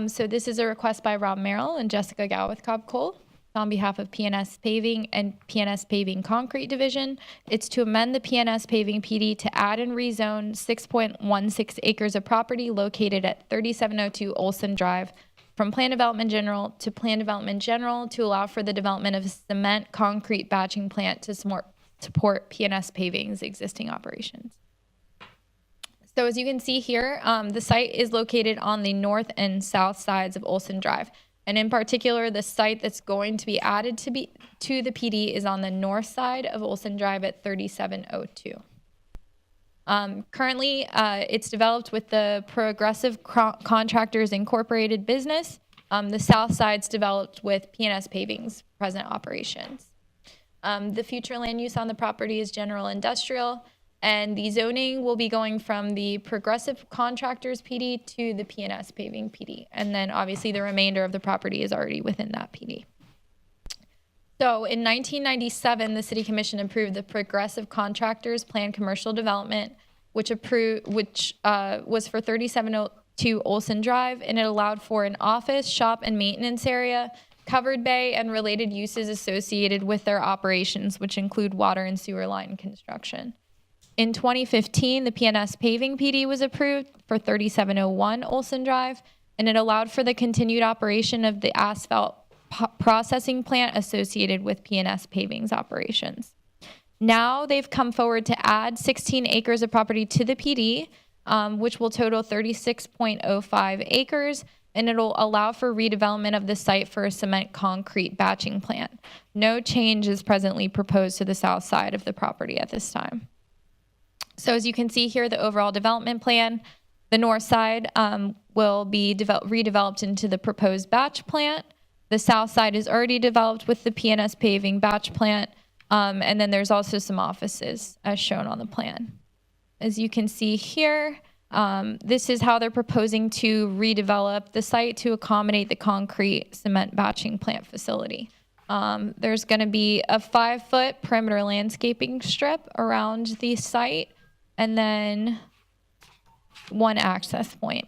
So this is a request by Rob Merrill and Jessica Gao with Cobb Cole on behalf of PNS Paving and PNS Paving Concrete Division. It's to amend the PNS Paving PD to add and rezone 6.16 acres of property located at 3702 Olson Drive from Plan Development General to Plan Development General to allow for the development of a cement concrete batching plant to support PNS Paving's existing operations. So as you can see here, the site is located on the north and south sides of Olson Drive. And in particular, the site that's going to be added to the PD is on the north side of Olson Drive at 3702. Currently, it's developed with the Progressive Contractors Incorporated business. The south side's developed with PNS Paving's present operations. The future land use on the property is general industrial. And the zoning will be going from the Progressive Contractors PD to the PNS Paving PD. And then obviously the remainder of the property is already within that PD. So in 1997, the City Commission approved the Progressive Contractors Plan Commercial Development, which was for 3702 Olson Drive, and it allowed for an office, shop, and maintenance area, covered bay, and related uses associated with their operations, which include water and sewer line construction. In 2015, the PNS Paving PD was approved for 3701 Olson Drive, and it allowed for the continued operation of the asphalt processing plant associated with PNS Paving's operations. Now they've come forward to add 16 acres of property to the PD, which will total 36.05 acres, and it'll allow for redevelopment of the site for a cement concrete batching plant. No change is presently proposed to the south side of the property at this time. So as you can see here, the overall development plan, the north side will be redeveloped into the proposed batch plant. The south side is already developed with the PNS Paving batch plant. And then there's also some offices as shown on the plan. As you can see here, this is how they're proposing to redevelop the site to accommodate the concrete cement batching plant facility. There's going to be a 5-foot perimeter landscaping strip around the site, and then one access point.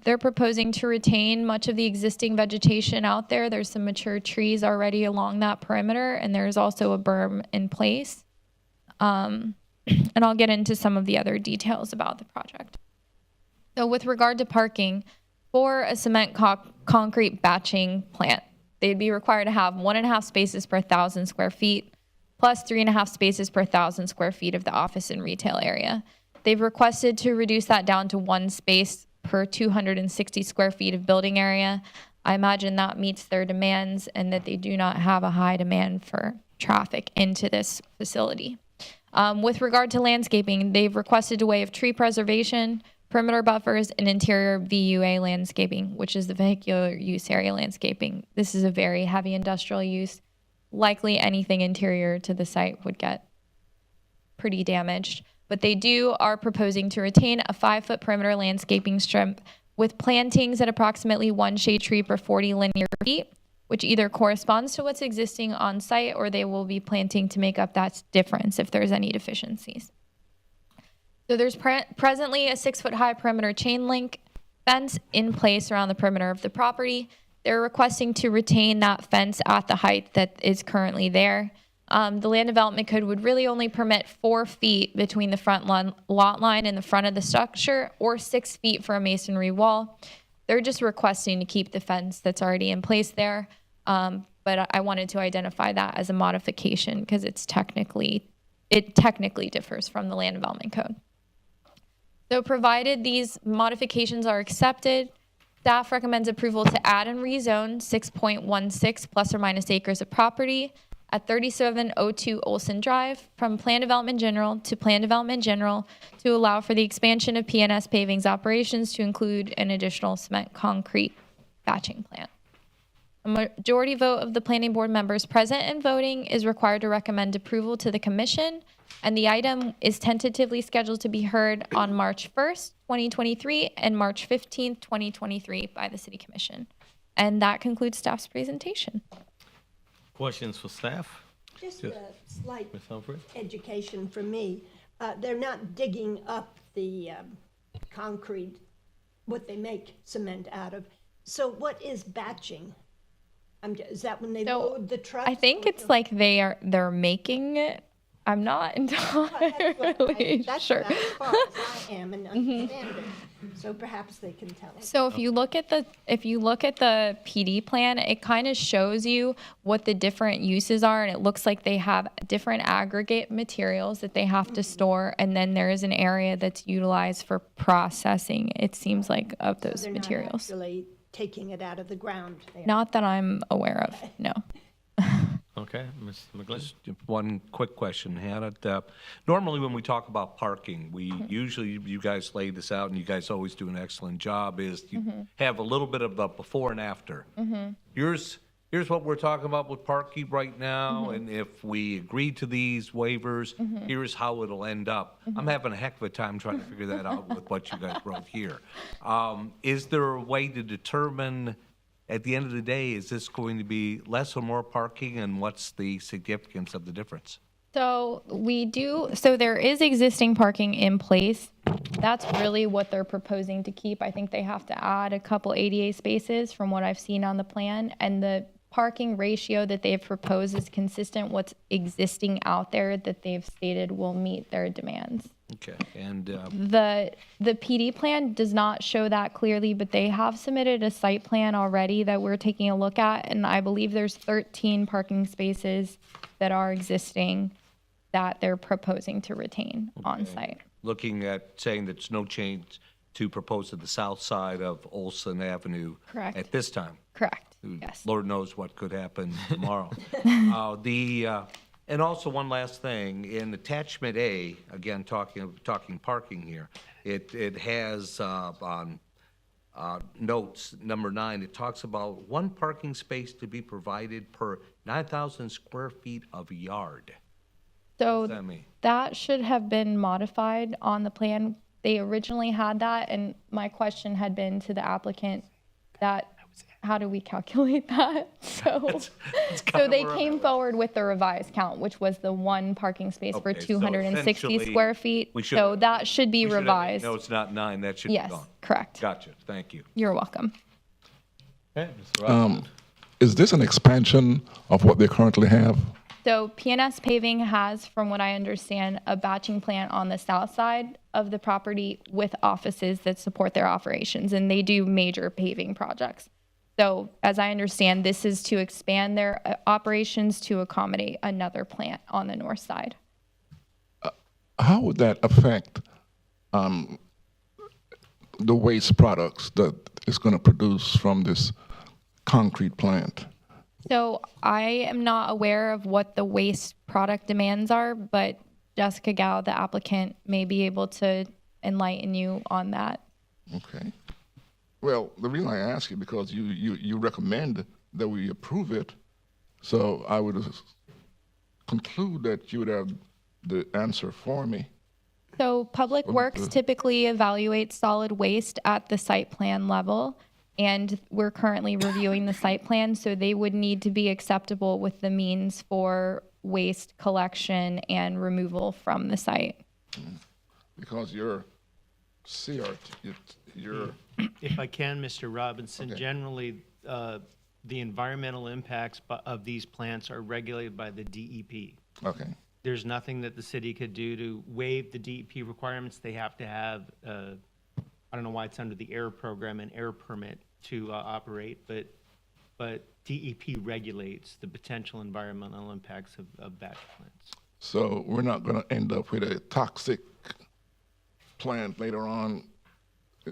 They're proposing to retain much of the existing vegetation out there. There's some mature trees already along that perimeter, and there's also a berm in place. And I'll get into some of the other details about the project. So with regard to parking, for a cement concrete batching plant, they'd be required to have 1.5 spaces per 1,000 square feet, plus 3.5 spaces per 1,000 square feet of the office and retail area. They've requested to reduce that down to 1 space per 260 square feet of building area. I imagine that meets their demands and that they do not have a high demand for traffic into this facility. With regard to landscaping, they've requested a way of tree preservation, perimeter buffers, and interior VUA landscaping, which is the vehicular use area landscaping. This is a very heavy industrial use. Likely anything interior to the site would get pretty damaged. But they are proposing to retain a 5-foot perimeter landscaping strip with plantings at approximately 1 shade tree per 40 linear feet, which either corresponds to what's existing on site or they will be planting to make up that difference if there's any deficiencies. So there's presently a 6-foot high perimeter chain link fence in place around the perimeter of the property. They're requesting to retain that fence at the height that is currently there. The Land Development Code would really only permit 4 feet between the front lot line and the front of the structure, or 6 feet for a masonry wall. They're just requesting to keep the fence that's already in place there. But I wanted to identify that as a modification because it technically differs from the Land Development Code. So provided these modifications are accepted, staff recommends approval to add and rezone 6.16 plus or minus acres of property at 3702 Olson Drive from Plan Development General to Plan Development General to allow for the expansion of PNS Paving's operations to include an additional cement concrete batching plant. A majority vote of the planning board members present and voting is required to recommend approval to the commission, and the item is tentatively scheduled to be heard on March 1st, 2023 and March 15th, 2023 by the City Commission. And that concludes staff's presentation. Questions for staff? Just a slight Ms. Humphrey? education for me. They're not digging up the concrete, what they make cement out of. So what is batching? Is that when they load the trucks? I think it's like they're making it. I'm not entirely sure. That's as far as I am and understand it. So perhaps they can tell us. So if you look at the PD plan, it kind of shows you what the different uses are, and it looks like they have different aggregate materials that they have to store, and then there is an area that's utilized for processing. It seems like of those They're materials. not actually taking it out of the ground. Not that I'm aware of. No. Okay, Ms. McGlynn? Just one quick question, Hannah. Normally, when we talk about parking, we usually, you guys lay this out, and you guys always do an excellent job, is you have a little bit of a before and after. Yours here's what we're talking about with Parkkeep right now, and if we agree to these waivers, here's how it'll end up. I'm having a heck of a time trying to figure that out with what you guys wrote here. Is there a way to determine, at the end of the day, is this going to be less or more parking, and what's the significance of the difference? So so there is existing parking in place. That's really what they're proposing to keep. I think they have to add a couple ADA spaces from what I've seen on the plan. And the parking ratio that they've proposed is consistent what's existing out there that they've stated will meet their demands. Okay, and The PD plan does not show that clearly, but they have submitted a site plan already that we're taking a look at. And I believe there's 13 parking spaces that are existing that they're proposing to retain on site. looking at saying that no change to propose to the south side of Olson Avenue. Correct. At this time. Correct, yes. Lord knows what could happen tomorrow. And also one last thing, in attachment A, again, talking parking here, it has on notes number 9, it talks about 1 parking space to be provided per 9,000 square feet of yard. So What does that mean? that should have been modified on the plan. They originally had that, and my question had been to the applicant that, how do we calculate that? So, so they came forward with the revised count, which was the 1 parking space for Okay, so 260 essentially, square feet. we should- So that should be We should have- revised. No, it's not 9, that should be Yes, gone. correct. Gotcha, thank you. You're welcome. Okay, Mr. Robinson. Is this an expansion of what they currently have? So PNS Paving has, from what I understand, a batching plant on the south side of the property with offices that support their operations, and they do major paving projects. So as I understand, this is to expand their operations to accommodate another plant on the north side. How would that affect the waste products that it's going to produce from this concrete plant? So I am not aware of what the waste product demands are, but Jessica Gao, the applicant, may be able to enlighten you on that. Okay. Well, the reason I ask you because you recommend that we approve it, so I would conclude that you would have the answer for me. So Public Works typically evaluates solid waste at the site plan level, and we're currently reviewing the site plan, so they would need to be acceptable with the means for waste collection and removal from the site. Because you're CRT, you're If I can, Mr. Robinson, Okay. generally, the environmental impacts of these plants are regulated by the DEP. okay. There's nothing that the city could do to waive the DEP requirements. They have to have, I don't know why it's under the air program, an air permit to operate, but DEP regulates the potential environmental impacts of batch plants. So we're not going to end up with a toxic plant later on.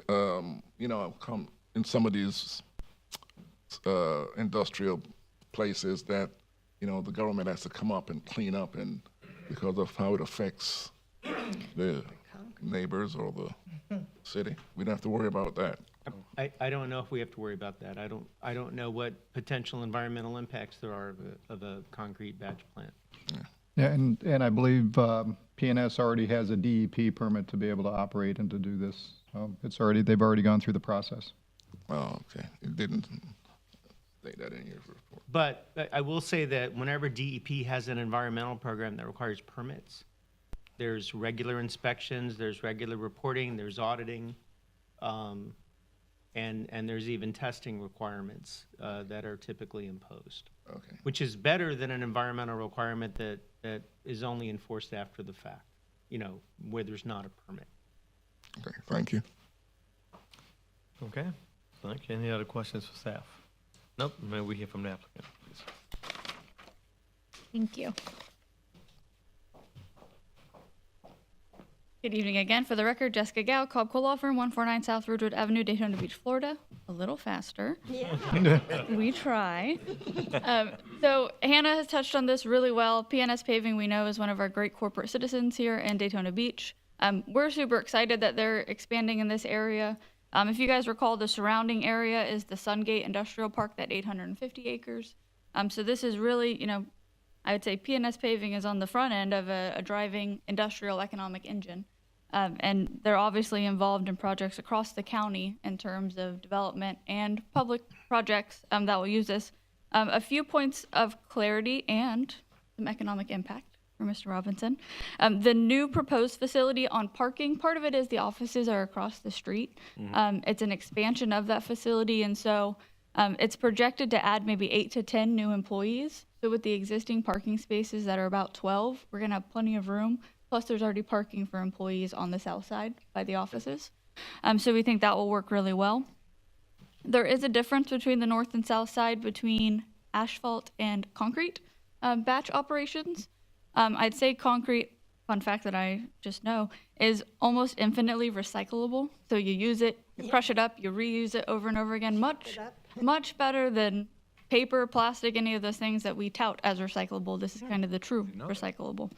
Come in some of these industrial places that the government has to come up and clean up, and because of how it affects the neighbors or the city, we don't have to worry about that. I don't know if we have to worry about that. I don't know what potential environmental impacts there are of a concrete batch plant. Yeah, and I believe PNS already has a DEP permit to be able to operate and to do this. They've already gone through the process. Oh, okay. It didn't say that in your report. But I will say that whenever DEP has an environmental program that requires permits, there's regular inspections, there's regular reporting, there's auditing, and there's even testing requirements that are typically imposed. Okay. Which is better than an environmental requirement that is only enforced after the fact, where there's not a permit. Okay, thank you. Okay, thank you. Any other questions for staff? Nope, may we hear from the applicant, please? Thank you. Good evening again. For the record, Jessica Gao, Cobb Law Firm, 149 South Ridgewood Avenue, Daytona Beach, Florida. A little faster. Yeah. We try. So Hannah has touched on this really well. PNS Paving, we know, is one of our great corporate citizens here in Daytona Beach. We're super excited that they're expanding in this area. If you guys recall, the surrounding area is the Sungate Industrial Park, that 850 acres. So this is really, I would say PNS Paving is on the front end of a driving industrial economic engine. And they're obviously involved in projects across the county in terms of development and public projects that will use this. A few points of clarity and some economic impact for Mr. Robinson. The new proposed facility on parking, part of it is the offices are across the street. It's an expansion of that facility, and so it's projected to add maybe 8 to 10 new employees. So with the existing parking spaces that are about 12, we're going to have plenty of room. Plus, there's already parking for employees on the south side by the offices. So we think that will work really well. There is a difference between the north and south side between asphalt and concrete batch operations. I'd say concrete, fun fact that I just know, is almost infinitely recyclable. So you use it, you crush it up, you reuse it over and over again. Much better than paper, plastic, any of those things that we tout as recyclable. This is kind of the true recyclable.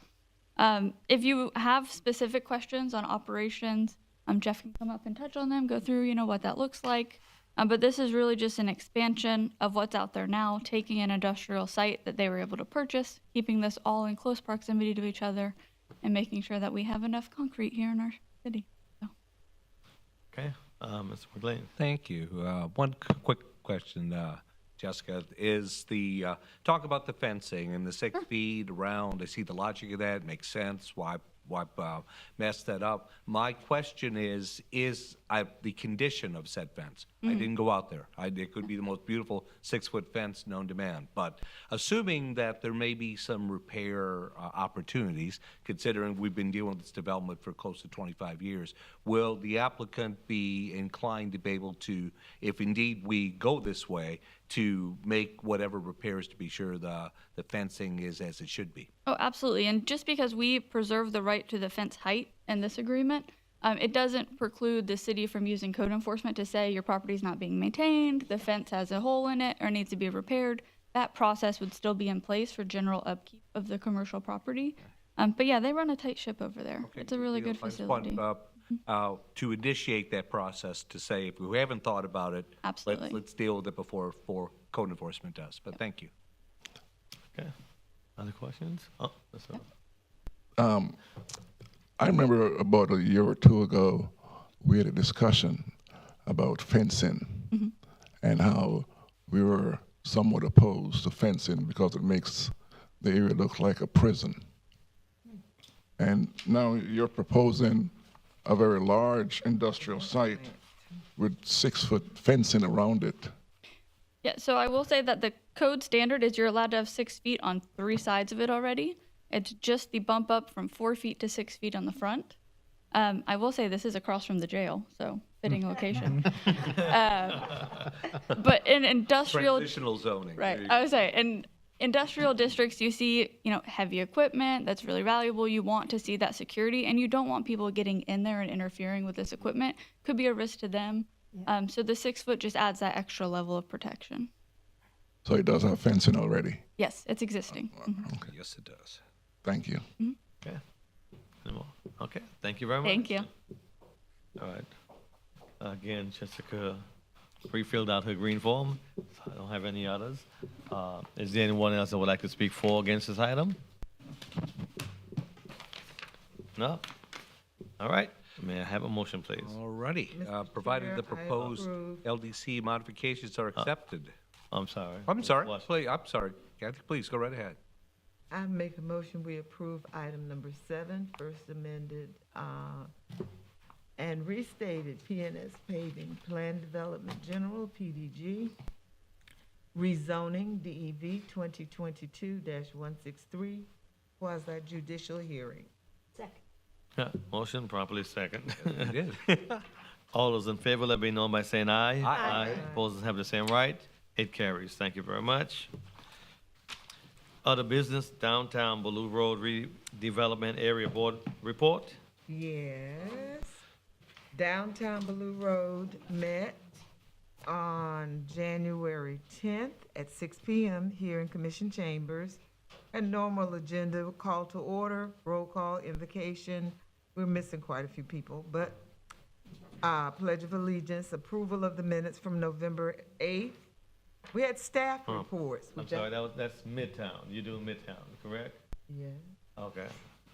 If you have specific questions on operations, Jeff can come up and touch on them, go through, what that looks like. But this is really just an expansion of what's out there now, taking an industrial site that they were able to purchase, keeping this all in close proximity to each other, and making sure that we have enough concrete here in our city. So. Okay, Mr. McLean. Thank you. One quick question, Jessica, is the talk about the fencing and the 6 feet around. I see the logic of that. Makes sense. Why mess that up? My question is the condition of said fence. I didn't go out there. It could be the most beautiful 6-foot fence known to man. But assuming that there may be some repair opportunities, considering we've been dealing with this development for close to 25 years, will the applicant be inclined to be able to, if indeed we go this way, to make whatever repairs to be sure the fencing is as it should be? Oh, absolutely. And just because we preserve the right to the fence height in this agreement, it doesn't preclude the city from using code enforcement to say your property is not being maintained, the fence has a hole in it, or needs to be repaired. That process would still be in place for general upkeep of the commercial property. But yeah, they run a tight ship over there. Okay, It's a really good I just facility. want, to initiate that process to say, if we haven't thought about it, Absolutely. let's deal with it before code enforcement does. But thank you. Okay. Other questions? Oh, that's all. I remember about a year or two ago, we had a discussion about fencing and how we were somewhat opposed to fencing because it makes the area look like a prison. And now you're proposing a very large industrial site with 6-foot fencing around it. Yeah, so I will say that the code standard is you're allowed to have 6 feet on 3 sides of it already. It's just the bump up from 4 feet to 6 feet on the front. I will say this is across from the jail, so fitting location. But in industrial... Transitional zoning. Right, There you I would say, in industrial districts, you see, heavy equipment that's really valuable. You want to see that security, and you don't want people getting in there and interfering with this equipment. Could be a risk to them. So the 6 foot just adds that extra level of protection. So it does have fencing already. Yes, it's existing. Okay. Yes, it does. Thank you. Okay. Any more? Okay, thank you very much. Thank you. All right. Again, Jessica pre-filled out her green form. I don't have any others. Is there anyone else that would like to speak for or against this item? No? All right. May I have a motion, please? All righty. Mr. Provided Chair, the I proposed approve. LDC modifications are accepted. I'm sorry. I'm sorry. What? Please, I'm sorry. Kathy, please go right ahead. I make a motion, we approve item number 7, first amended, and restated PNS paving, Plan Development General, PDG, rezoning, DEV 2022-163, quasi judicial hearing. Second. Yeah, motion properly second. We did. All those in favor, let me know by saying aye. Aye. Opposers have the same right. It carries. Thank you very much. Other business, downtown Baloo Road Redevelopment Area Board report. Yes. Downtown Baloo Road met on January 10th at 6 p.m. here in Commission Chambers. A normal agenda, call to order, roll call, invocation. We're missing quite a few people, but Pledge of Allegiance, approval of the minutes from November 8th, We had staff reports. I'm which I- sorry, that's Midtown. You're doing Midtown, correct? Yeah. Okay.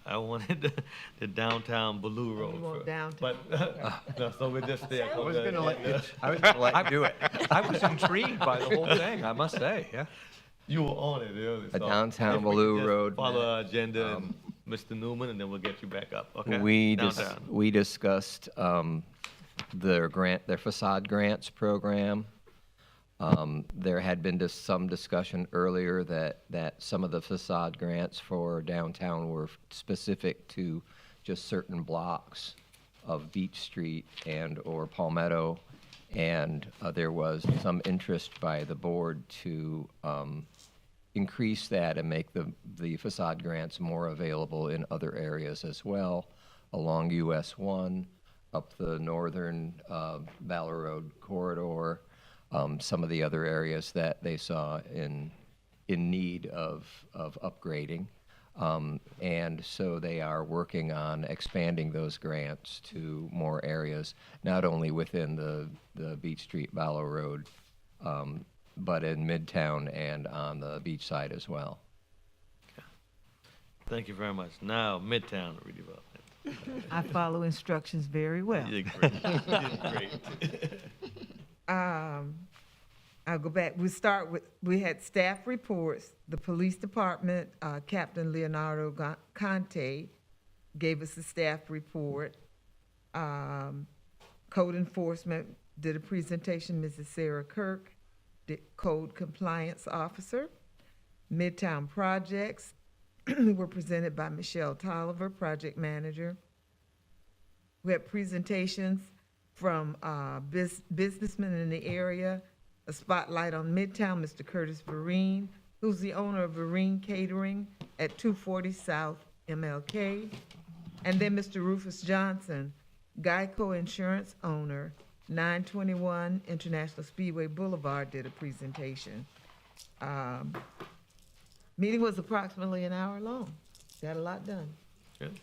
I wanted the downtown Blue Road. You want first. downtown. But, no, so we're just there. I was gonna let you do it. I was intrigued by the whole thing, I must say, yeah. You were on it earlier. A so downtown if we could Blue just Road Follow map. our agenda and Mr. Newman, and then we'll get you back up, okay? We Downtown. discussed their facade grants program. There had been just some discussion earlier that some of the facade grants for downtown were specific to just certain blocks of Beach Street and/or Palmetto. And there was some interest by the board to increase that and make the facade grants more available in other areas as well, along US 1, up the northern Valor Road corridor, some of the other areas that they saw in need of upgrading. And so they are working on expanding those grants to more areas, not only within the Beach Street, Valor Road, but in Midtown and on the beach side as well. Thank you very much. Now, Midtown redevelopment. I follow instructions very well. You did great. You did great. I'll go back. We had staff reports. The police department, Captain Leonardo Conte gave us a staff report. Code enforcement did a presentation, Mrs. Sarah Kirk, the code compliance officer. Midtown projects were presented by Michelle Tolliver, project manager. We had presentations from businessmen in the area. A spotlight on Midtown, Mr. Curtis Vereen, who's the owner of Vereen Catering at 240 South MLK. And then Mr. Rufus Johnson, Geico Insurance owner, 921 International Speedway Boulevard, did a presentation. Meeting was approximately an hour long. Got a lot done. Good.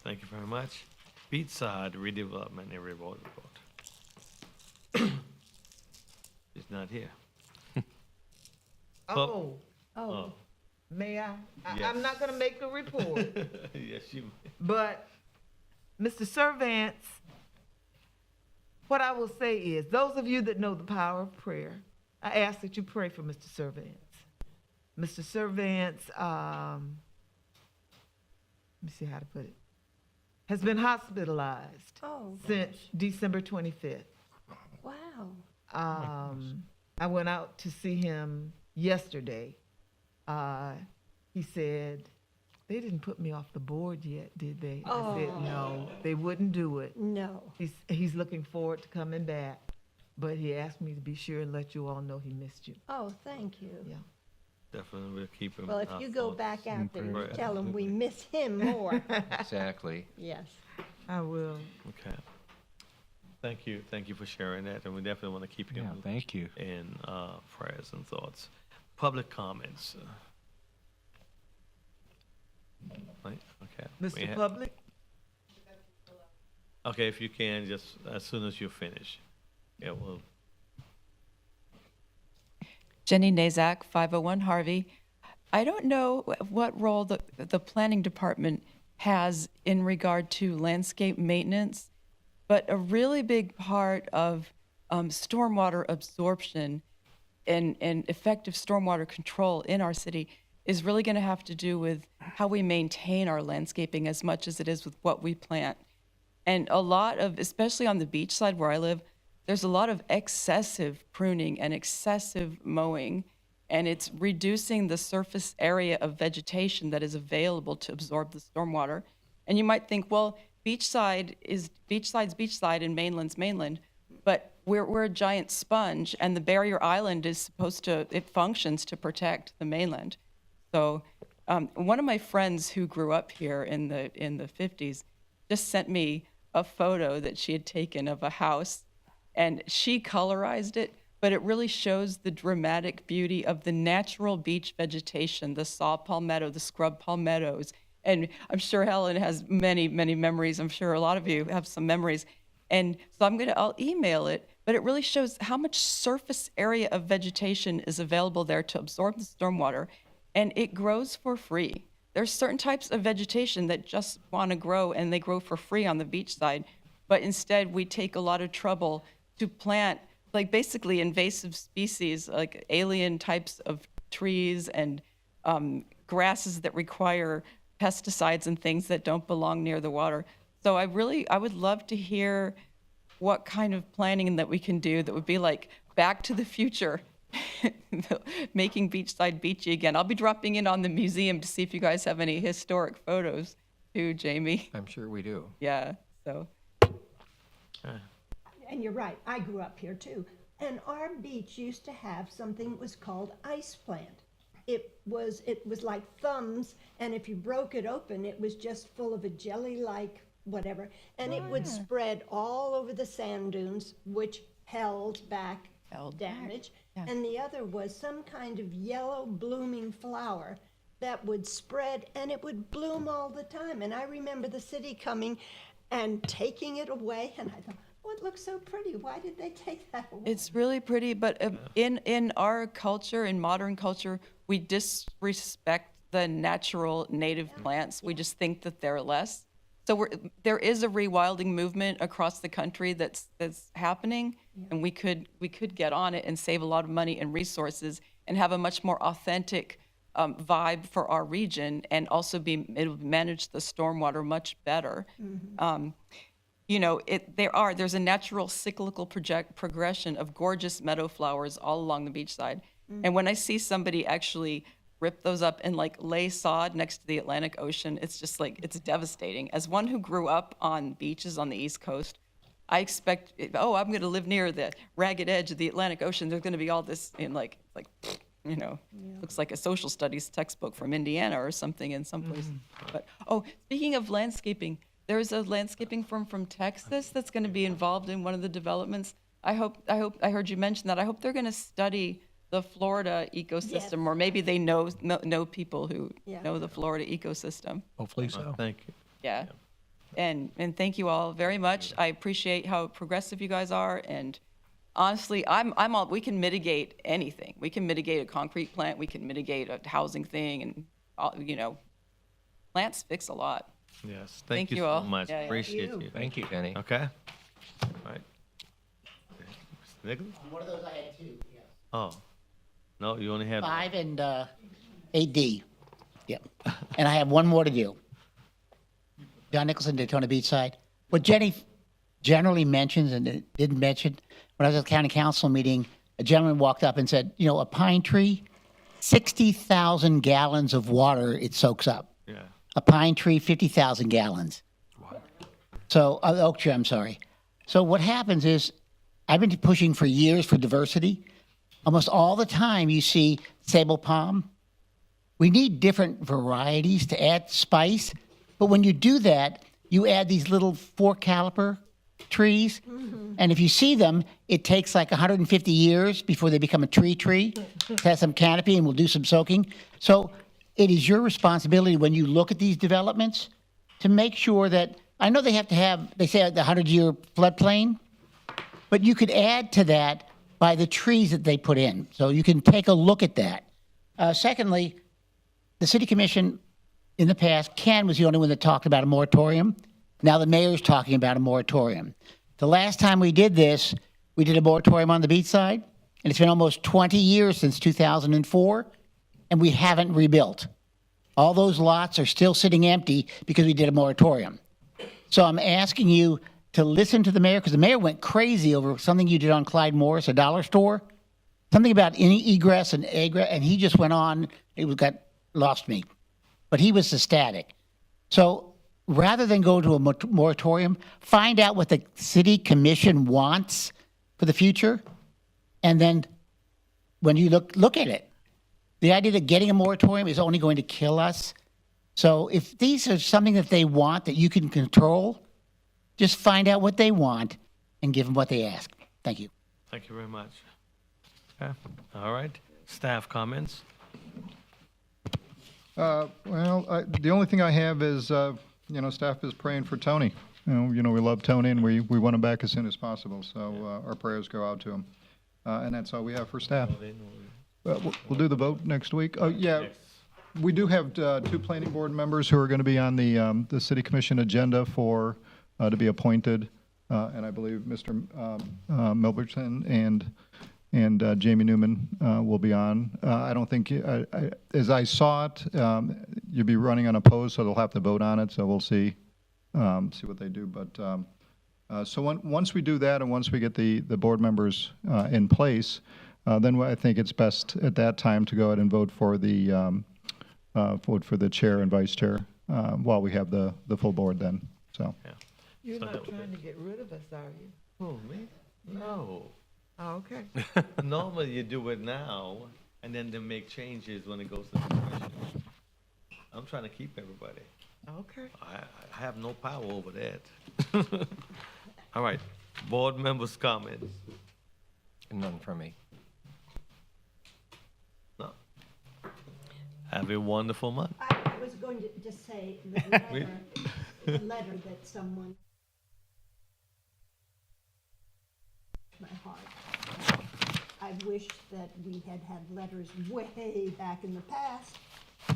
Thank you very much. Beachside redevelopment and reward report. He's not here. Oh, Oh, may I? Yes. I'm not gonna make a report, yes, you. but Mr. Servance, what I will say is, those of you that know the power of prayer, I ask that you pray for Mr. Servance. Mr. Servance, let me see how to put it, has been hospitalized Oh, since December 25th. wow. I went out to see him yesterday. He said, they didn't put me off the board yet, did they? I said, no, they wouldn't do it. No. He's looking forward to coming back, but he asked me to be sure and let you all know he missed you. Oh, thank you. Yeah. Definitely will keep him. Well, if in our you go thoughts. back out there Right. and tell him we miss him more. Exactly. Yes. I will. Okay. Thank you. Thank you for sharing that, and we definitely want to keep you thank you. in prayers and thoughts. Public comments. Right, okay. We Mr. have- Public? Okay, if you can, just as soon as you finish. Yeah, well, Jenny Nazak, 501 Harvey. I don't know what role the planning department has in regard to landscape maintenance, but a really big part of stormwater absorption and effective stormwater control in our city is really going to have to do with how we maintain our landscaping as much as it is with what we plant. And a lot of, especially on the beach side where I live, there's a lot of excessive pruning and excessive mowing, and it's reducing the surface area of vegetation that is available to absorb the stormwater. And you might think, well, beachside's beachside and mainland's mainland, but we're a giant sponge, and the barrier island is it functions to protect the mainland. So one of my friends who grew up here in the 50s just sent me a photo that she had taken of a house, and she colorized it, but it really shows the dramatic beauty of the natural beach vegetation, the saw palmetto, the scrub palmettos. And I'm sure Helen has many, many memories. I'm sure a lot of you have some memories. And so I'll email it, but it really shows how much surface area of vegetation is available there to absorb the stormwater, and it grows for free. There's certain types of vegetation that just want to grow, and they grow for free on the beach side, but instead we take a lot of trouble to plant like basically invasive species, like alien types of trees and grasses that require pesticides and things that don't belong near the water. So I would love to hear what kind of planning that we can do that would be like Back to the Future, making beachside beachy again. I'll be dropping in on the museum to see if you guys have any historic photos too, Jamie. I'm sure we do. Yeah, so. And you're right, I grew up here too. And our beach used to have something that was called ice plant. It was like thumbs, and if you broke it open, it was just full of a jelly-like whatever. And it would spread all over the sand dunes, which held back damage. Yeah. And the other was some kind of yellow blooming flower that would spread, and it would bloom all the time. And I remember the city coming and taking it away, and I thought, oh, it looks so pretty. Why did they take that away? It's really pretty, but in our culture, in modern culture, we disrespect the natural native plants. We just think that they're less. So there is a rewilding movement across the country that's happening, and we could get on it and save a lot of money and resources and have a much more authentic vibe for our region, and also it'll manage the stormwater much better. You know, there's a natural cyclical progression of gorgeous meadow flowers all along the beachside. And when I see somebody actually rip those up and like lay sod next to the Atlantic Ocean, it's just like, it's devastating. As one who grew up on beaches on the East Coast, I expect, I'm going to live near the ragged edge of the Atlantic Ocean. There's going to be all this in like, you know, looks like a social studies textbook from Indiana or something in some place. But, speaking of landscaping, there's a landscaping firm from Texas that's going to be involved in one of the developments. I heard you mention that. I hope they're going to study the Florida ecosystem, or maybe they know people who know the Florida ecosystem. Hopefully so. Thank you. Yeah. And thank you all very much. I appreciate how progressive you guys are, and honestly, we can mitigate anything. We can mitigate a concrete plant, we can mitigate a housing thing, and you know, plants fix a lot. Yes, thank you you so all. much. Yeah, yeah. Appreciate you. Thank you, Jenny. Okay. All right. Mr. Nicholas? One of those I had two, yes. Oh, no, you only have 5 and 8D. Yep. And I have one more to do. John Nicholson, Daytona Beachside. What Jenny generally mentions and didn't mention, when I was at the county council meeting, a gentleman walked up and said, you know, a pine tree, 60,000 gallons of water it soaks up. Yeah. A pine tree, 50,000 gallons. So, oak tree, I'm sorry. So what happens is, I've been pushing for years for diversity. Almost all the time you see sable palm. We need different varieties to add spice, but when you do that, you add these little 4-caliper trees, and if you see them, it takes like 150 years before they become a tree. It has some canopy and will do some soaking. So it is your responsibility when you look at these developments to make sure that, I know they say the 100-year floodplain, but you could add to that by the trees that they put in. So you can take a look at that. Secondly, the city commission in the past, Ken was the only one that talked about a moratorium. Now the mayor's talking about a moratorium. The last time we did this, we did a moratorium on the beachside, and it's been almost 20 years since 2004, and we haven't rebuilt. All those lots are still sitting empty because we did a moratorium. So I'm asking you to listen to the mayor, because the mayor went crazy over something you did on Clyde Morris, a dollar store, something about any egress and egress, and he just went on, lost me. But he was ecstatic. So rather than go to a moratorium, find out what the city commission wants for the future, and then when you look at it, the idea that getting a moratorium is only going to kill us. So if these are something that they want that you can control, just find out what they want and give them what they ask. Thank you. Thank you very much. Okay. All right. Staff comments? The only thing I have is, staff is praying for Tony. we love Tony, and we want him back as soon as possible. So our prayers go out to him. And that's all we have for staff. We'll do the vote next week. Oh, yeah. We do have 2 planning board members who are going to be on the city commission agenda for, to be appointed. And I believe Mr. Milberton and Jamie Newman will be on. I don't think, as I saw it, you'll be running unopposed, so they'll have to vote on it, so we'll see what they do. But so once we do that, and once we get the board members in place, then I think it's best at that time to go ahead and vote for the chair and vice chair while we have the full board then. So. Yeah. You're not trying to get rid of us, are you? Who, me? No. Oh, okay. Normally you do it now, and then they make changes when it goes to the commission. I'm trying to keep everybody. Okay. I have no power over that. All right, board members' comments. None from me. No. Have a wonderful month. I was going to just say the letter that someone, my heart. I wish that we had had letters way back in the past.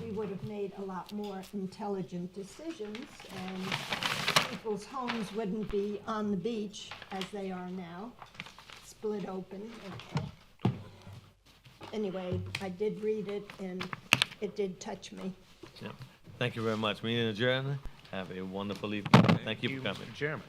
We would have made a lot more intelligent decisions, and people's homes wouldn't be on the beach as they are now, split open. Anyway, I did read it, and it did touch me. Yeah. Thank you very much. Meeting adjourned. Have a wonderful evening. Thank you for coming. Chairman.